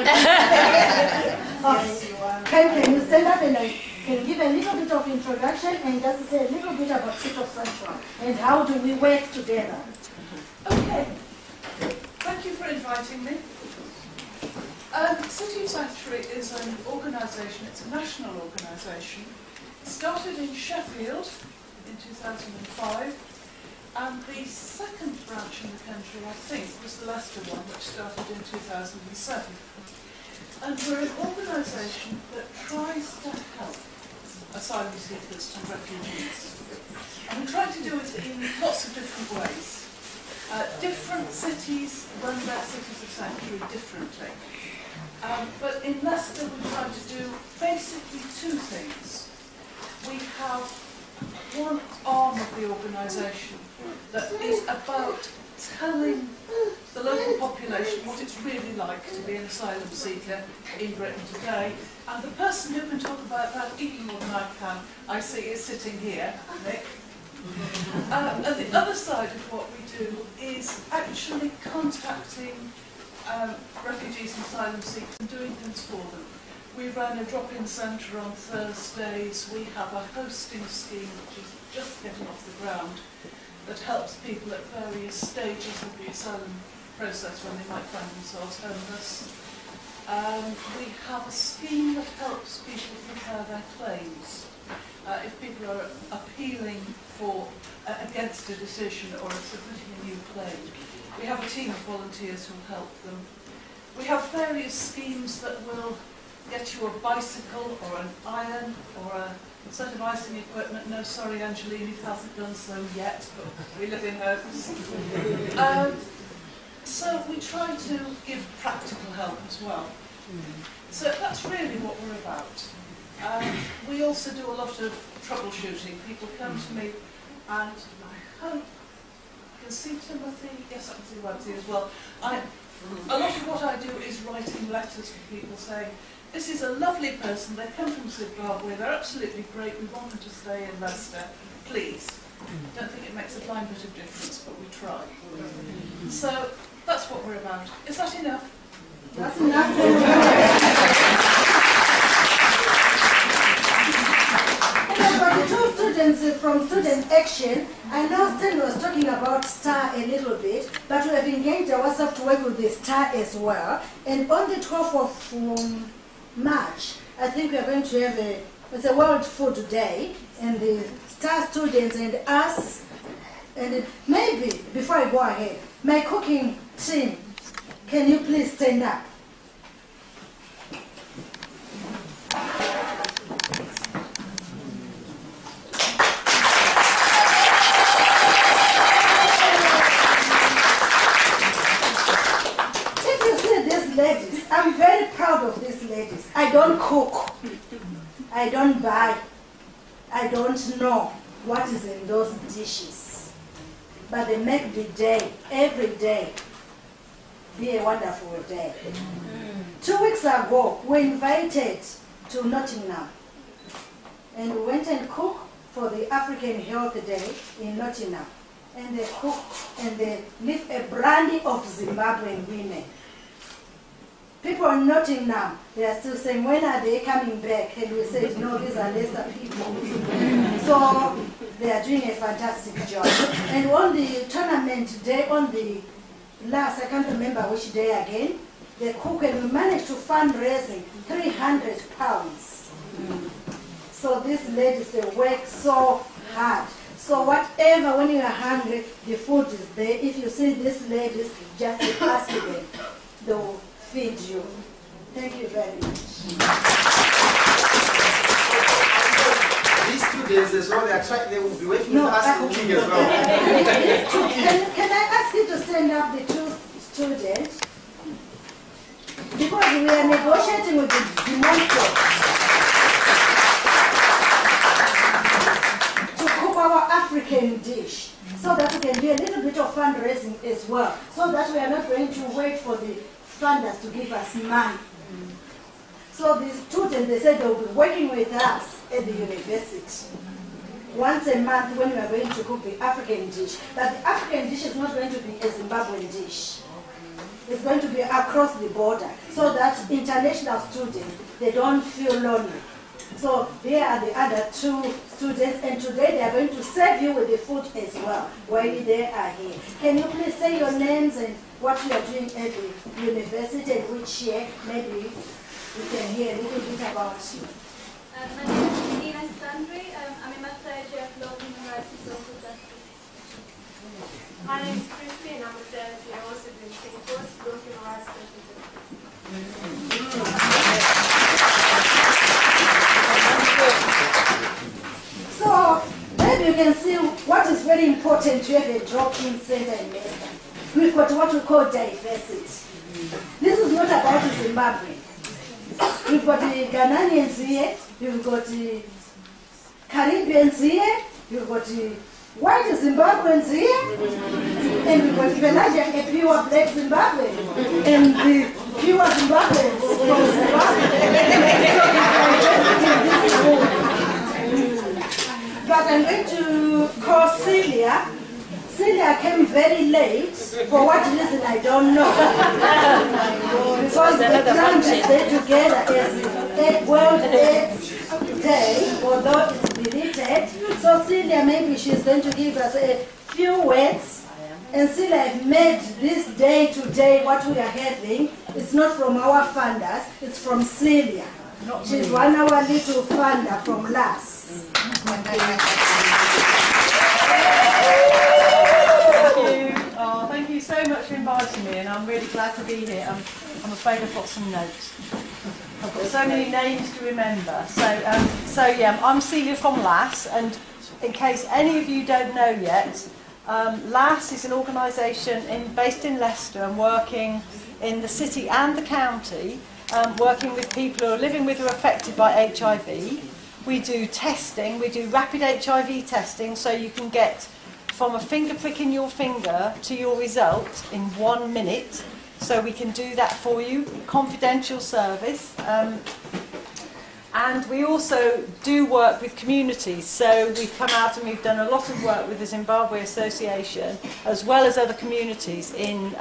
Can you stand up and I can give a little bit of introduction and just say a little bit about Seat of Sanctuary and how do we work together? Okay. Thank you for inviting me. City of Sanctuary is an organisation, it's a national organisation, started in Sheffield in 2005, and the second branch in the country, I think, was the Leicester one, which started in 2007. And we're an organisation that tries to help asylum seekers and refugees. And we try to do it in lots of different ways. Different cities run their cities of sanctuary differently. But in Leicester we try to do basically two things. We have one arm of the organisation that is about telling the local population what it's really like to be an asylum seeker in Britain today. And the person who can talk about that even more than I can, I see, is sitting here, Nick. And the other side of what we do is actually contacting refugees and asylum seekers and doing things for them. We run a drop-in centre on Thursdays. We have a hosting scheme which is just getting off the ground that helps people at various stages of the asylum process when they might find themselves homeless. We have a scheme that helps people prepare their claims. If people are appealing for against a decision or are submitting a new claim, we have a team of volunteers who will help them. We have various schemes that will get you a bicycle or an iron or a set of icing equipment. No, sorry, Angelina hasn't done so yet, but we live in hopes. So we try to give practical help as well. So that's really what we're about. We also do a lot of troubleshooting. People come to me, and I hope you can see Timothy. Yes, I can see Ramsey as well. A lot of what I do is writing letters to people saying, this is a lovely person, they come from Zimbabwe, they're absolutely great, we want them to stay in Leicester, please. Don't think it makes a blind bit of difference, but we try. So that's what we're about. Is that enough? That's enough. The two students from Student Action, I know Stan was talking about STAR a little bit, but we have engaged ourselves to work with the STAR as well. And on the 12th of March, I think we are going to have it's a World Food Day, and the STAR students and us, and maybe, before I go ahead, my cooking team, can you please stand up? Ladies, I'm very proud of these ladies. I don't cook, I don't buy, I don't know what is in those dishes, but they make the day, every day, be a wonderful day. 2 weeks ago, we invited to Nottingham, and we went and cooked for the African Health Day in Nottingham, and they cook and they leave a brandy of Zimbabwean women. People in Nottingham, they are still saying, when are they coming back? And we said, no, these are Leicester people. So they are doing a fantastic job. And on the tournament day, on the last, I can't remember which day again, they cook and we managed to fundraising £300. So these ladies, they work so hard. So whatever, when you are hungry, the food is there. If you see these ladies, just ask them. They will feed you. Thank you very much. These students as well, they will be working with us cooking as well. Can I ask you to stand up, the two students? Because we are negotiating with the monster to cook our African dish, so that we can do a little bit of fundraising as well, so that we are not going to wait for the funders to give us money. So the students, they said they will be working with us at the university once a month when we are going to cook the African dish. But the African dish is not going to be a Zimbabwean dish. It's going to be across the border, so that international students, they don't feel lonely. So they are the other two students, and today they are going to serve you with the food as well while they are here. Can you please say your names and what you are doing at the university and which year? Maybe we can hear a little bit about you. My name is Nina Sundry. I'm a master of law in University of Social Justice. My name is Christy and I'm a therapy. I also do Singapore, Broken Rights Social Justice. So, maybe you can see what is very important to have a drop-in center in Leicester. We've got what we call diversity. This is not about Zimbabwe. We've got the Ghanaians here, we've got the Caribbeans here, we've got the white Zimbabweans here, and we've got even a pure black Zimbabwe, and the pure Zimbabweans from Zimbabwe. But I'm going to call Celia. Celia came very late, for what reason I don't know. Because the ground is there together as World AIDS Day, although it's belated. So Celia, maybe she's going to give us a few words. And Celia, I've made this day today, what we are having, it's not from our funders, it's from Celia. She's one of our little funder from LAS. Thank you so much for inviting me, and I'm really glad to be here. I'm afraid I've got some notes. I've got so many names to remember. So yeah, I'm Celia from LAS, and in case any of you don't know yet, LAS is an organisation based in Leicester and working in the city and the county, working with people who are living with or affected by HIV. We do testing, we do rapid HIV testing, so you can get from a finger prick in your finger to your result in 1 minute. So we can do that for you, confidential service. And we also do work with communities. So we've come out and we've done a lot of work with the Zimbabwe Association, as well as other communities in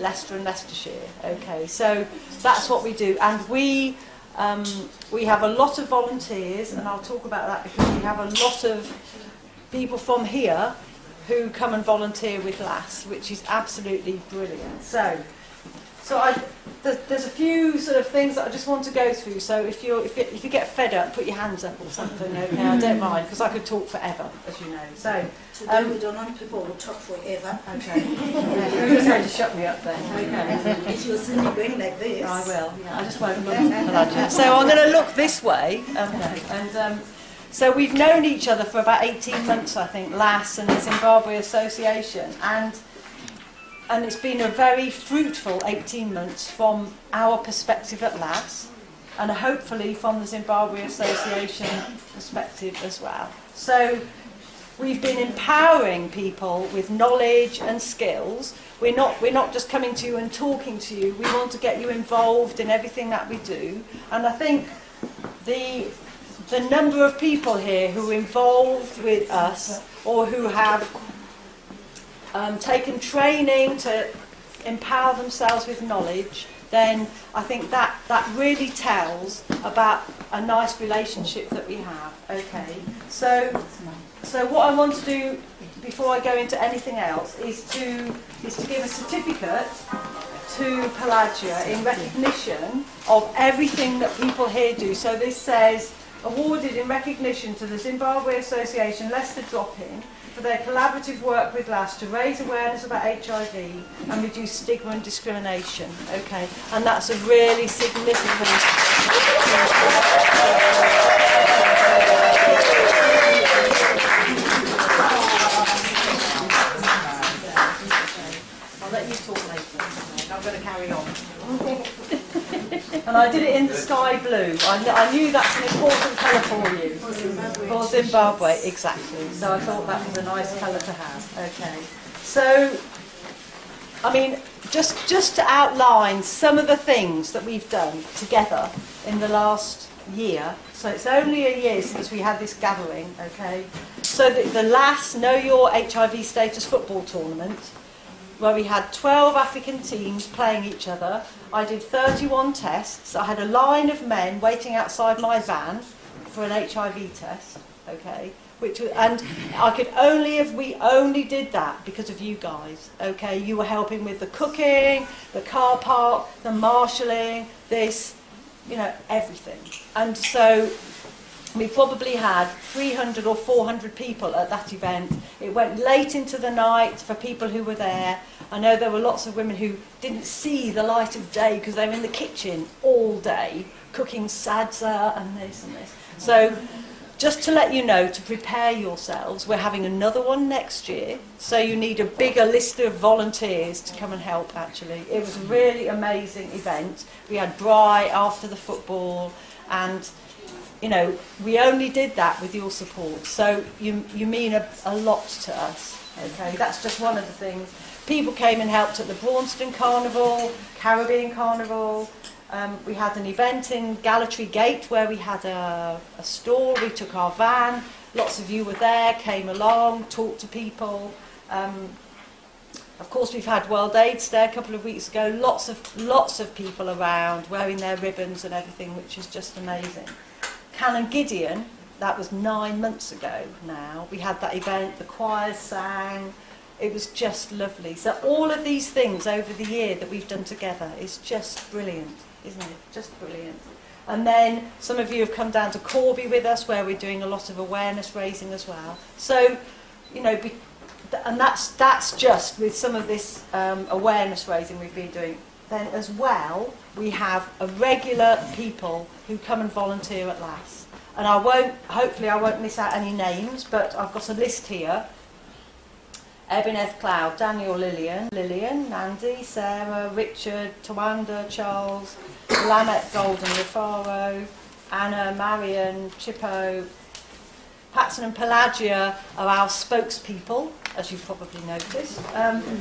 Leicester and Leicestershire. Okay, so that's what we do. And we have a lot of volunteers, and I'll talk about that because we have a lot of people from here who come and volunteer with LAS, which is absolutely brilliant. So there's a few sort of things that I just want to go through. So if you get fed up, put your hands up or something. Okay, I don't mind because I could talk forever, as you know. So today we don't want people who talk forever. Okay. You're just going to shut me up then. Okay. If you see me going like this, I will. Yeah, I just won't look. So I'm going to look this way. Okay. And so we've known each other for about 18 months, I think, LAS and the Zimbabwe Association, and it's been a very fruitful 18 months from our perspective at LAS, and hopefully from the Zimbabwe Association perspective as well. So we've been empowering people with knowledge and skills. We're not just coming to you and talking to you. We want to get you involved in everything that we do, and I think the number of people here who are involved with us or who have taken training to empower themselves with knowledge, then I think that really tells about a nice relationship that we have. Okay, so what I want to do before I go into anything else is to give a certificate to Pelagia in recognition of everything that people here do. So this says, awarded in recognition to the Zimbabwe Association Leicester Drop-In for their collaborative work with LAS to raise awareness about HIV and reduce stigma and discrimination. Okay, and that's a really significant. I'll let you talk later. I'm going to carry on. And I did it in the sky blue. I knew that's an important colour for you. For Zimbabwe, exactly. So I thought that was a nice colour to have. Okay. So, I mean, just to outline some of the things that we've done together in the last year. So it's only a year since we had this gathering, okay? So the LAS Know Your HIV Status football tournament, where we had 12 African teams playing each other. I did 31 tests. I had a line of men waiting outside my van for an HIV test, okay? And we only did that because of you guys, okay? You were helping with the cooking, the car park, the marshalling, this, you know, everything. And so We probably had 300 or 400 people at that event. It went late into the night for people who were there. I know there were lots of women who didn't see the light of day because they were in the kitchen all day cooking sadza and this and this. So just to let you know, to prepare yourselves, we're having another one next year. So you need a bigger list of volunteers to come and help, actually. It was a really amazing event. We had braai after the football, and you know, we only did that with your support. So you mean a lot to us, okay? That's just one of the things. People came and helped at the Braunston Carnival, Caribbean Carnival. We had an event in Gallatry Gate where we had a stall. We took our van. Lots of you were there, came along, talked to people. Of course, we've had World AIDS Day a couple of weeks ago. Lots of people around wearing their ribbons and everything, which is just amazing. Canon Gideon, that was 9 months ago now. We had that event, the choirs sang. It was just lovely. So all of these things over the year that we've done together is just brilliant, isn't it? Just brilliant. And then some of you have come down to Corby with us, where we're doing a lot of awareness raising as well. So, you know, and that's just with some of this awareness raising we've been doing. Then as well, we have a regular people who come and volunteer at LAS. And hopefully I won't miss out any names, but I've got a list here. Ebeneth Cloud, Daniel Lillian, Nandi, Sarah, Richard, Tawanda, Charles, Lamet Golden Rifaro, Anna, Marion, Chippo, Patson and Pelagia are our spokespeople, as you've probably noticed.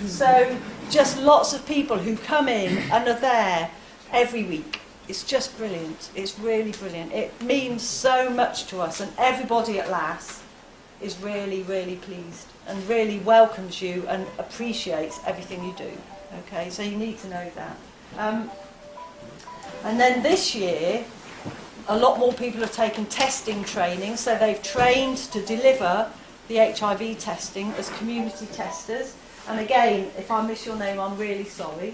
So just lots of people who come in and are there every week. It's just brilliant. It's really brilliant. It means so much to us, and everybody at LAS is really, really pleased and really welcomes you and appreciates everything you do. Okay, so you need to know that. And then this year, a lot more people have taken testing training, so they've trained to deliver the HIV testing as community testers. And again, if I miss your name, I'm really sorry.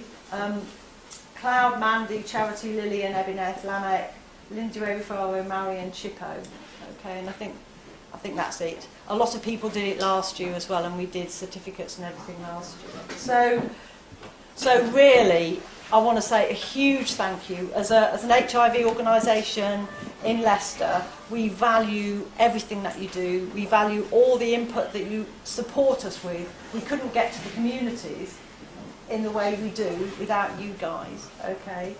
Cloud, Mandy, Charity, Lillian, Ebeneth, Lamek, Linda Erifaro, Marion, Chippo. Okay, and I think that's it. A lot of people did it last year as well, and we did certificates and everything last year. So really, I want to say a huge thank you. As an HIV organisation in Leicester, we value everything that you do. We value all the input that you support us with. We couldn't get to the communities in the way we do without you guys, okay?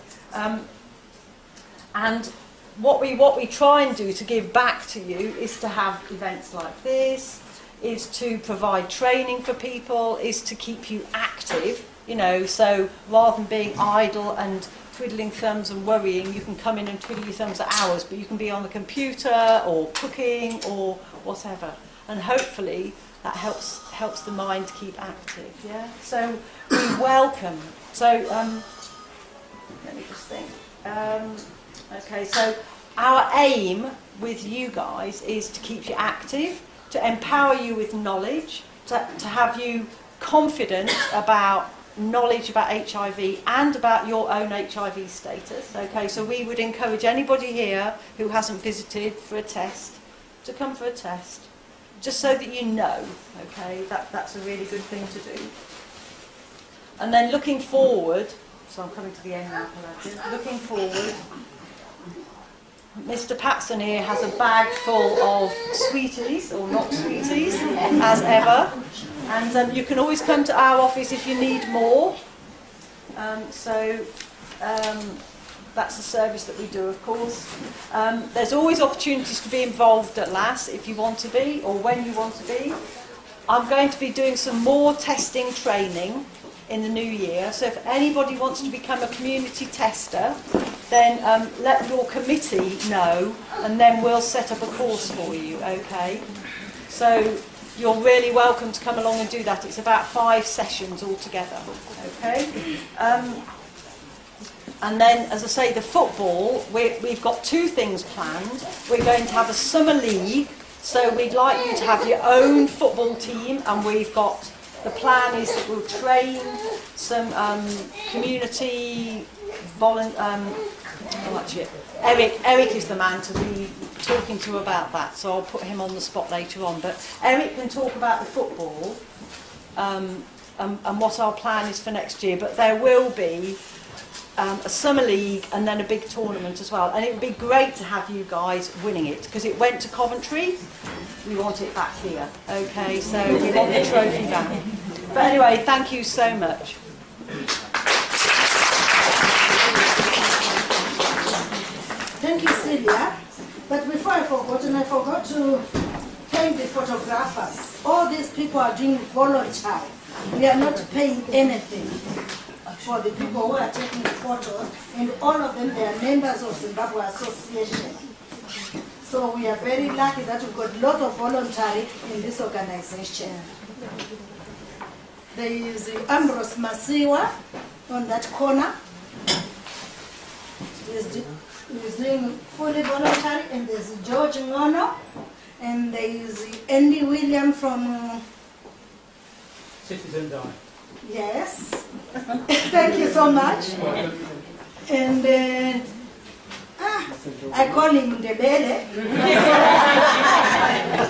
And what we try and do to give back to you is to have events like this, is to provide training for people, is to keep you active, you know, so rather than being idle and twiddling thumbs and worrying, you can come in and twiddle your thumbs at hours, but you can be on the computer or cooking or whatever. And hopefully that helps the mind keep active, yeah? So we welcome. So, let me just think. Okay, so our aim with you guys is to keep you active, to empower you with knowledge, to have you confident about knowledge about HIV and about your own HIV status. Okay, so we would encourage anybody here who hasn't visited for a test to come for a test, just so that you know, okay, that's a really good thing to do. And then looking forward, so I'm coming to the end now, looking forward, Mr. Patson here has a bag full of sweeties, or not sweeties, as ever. And you can always come to our office if you need more. That's the service that we do, of course. There's always opportunities to be involved at LAS if you want to be, or when you want to be. I'm going to be doing some more testing training in the new year. So if anybody wants to become a community tester, then let your committee know, and then we'll set up a course for you, okay? So you're really welcome to come along and do that. It's about 5 sessions altogether, okay? And then, as I say, the football, we've got 2 things planned. We're going to have a summer league, so we'd like you to have your own football team, and we've got, the plan is that we'll train some community Eric is the man to be talking to about that, so I'll put him on the spot later on. But Eric can talk about the football and what our plan is for next year. But there will be a summer league and then a big tournament as well. And it would be great to have you guys winning it, because it went to Coventry. We want it back here. Okay, so we want the trophy back. But anyway, thank you so much. Thank you, Celia. But before I forgot to thank the photographers. All these people are doing voluntary. We are not paying anything for the people who are taking the photos, and all of them, they are members of Zimbabwe Association. So we are very lucky that we've got lots of voluntary in this organization. There is Ambrose Masiwa on that corner. He's doing fully voluntary, and there's George Ngono, and there is Andy William from Citizen Die. Yes. Thank you so much. And I call him Ndebele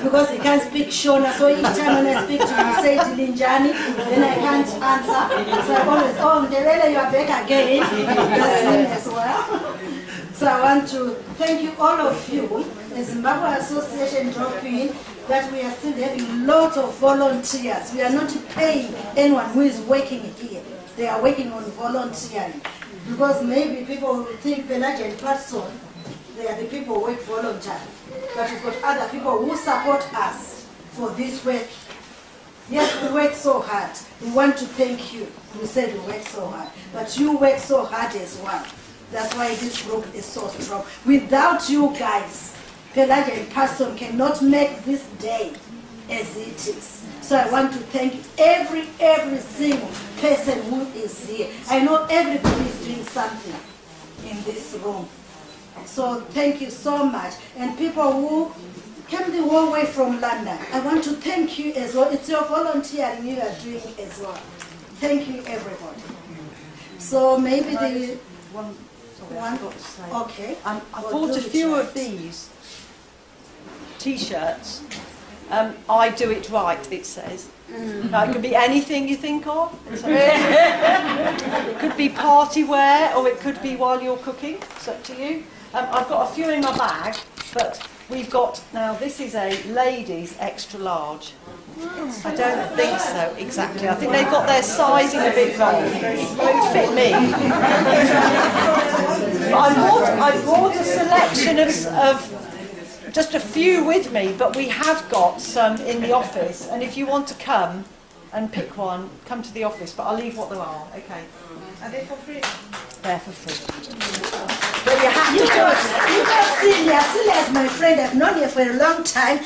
because he can't speak Shona. So each time when I speak to him, he says Linjani, then I can't answer. So I always, oh Ndebele, you are back again. That's him as well. So I want to thank you, all of you, the Zimbabwe Association dropping, that we are still having lots of volunteers. We are not paying anyone who is working here. They are working on volunteering. Because maybe people will think Pelagian person, they are the people who work voluntarily. But we've got other people who support us for this work. Yes, we work so hard. We want to thank you. We said we work so hard. But you work so hard as well. That's why this group is so strong. Without you guys, Pelagian person cannot make this day as it is. So I want to thank every single person who is here. I know everybody is doing something in this room. So thank you so much. And people who came the whole way from London, I want to thank you as well. It's your volunteering you are doing as well. Thank you, everybody. So maybe the one. Okay. I bought a few of these T-shirts. I do it right, it says. Now, it could be anything you think of. It could be party wear, or it could be while you're cooking. It's up to you. I've got a few in my bag, but we've got, now this is a ladies extra large. I don't think so, exactly. I think they've got their sizing a bit wrong. It won't fit me. I bought a selection of just a few with me, but we have got some in the office, and if you want to come and pick one, come to the office, but I'll leave what there are, okay? Are they for free? They're for free. But you have to You know Celia is my friend. I've known her for a long time.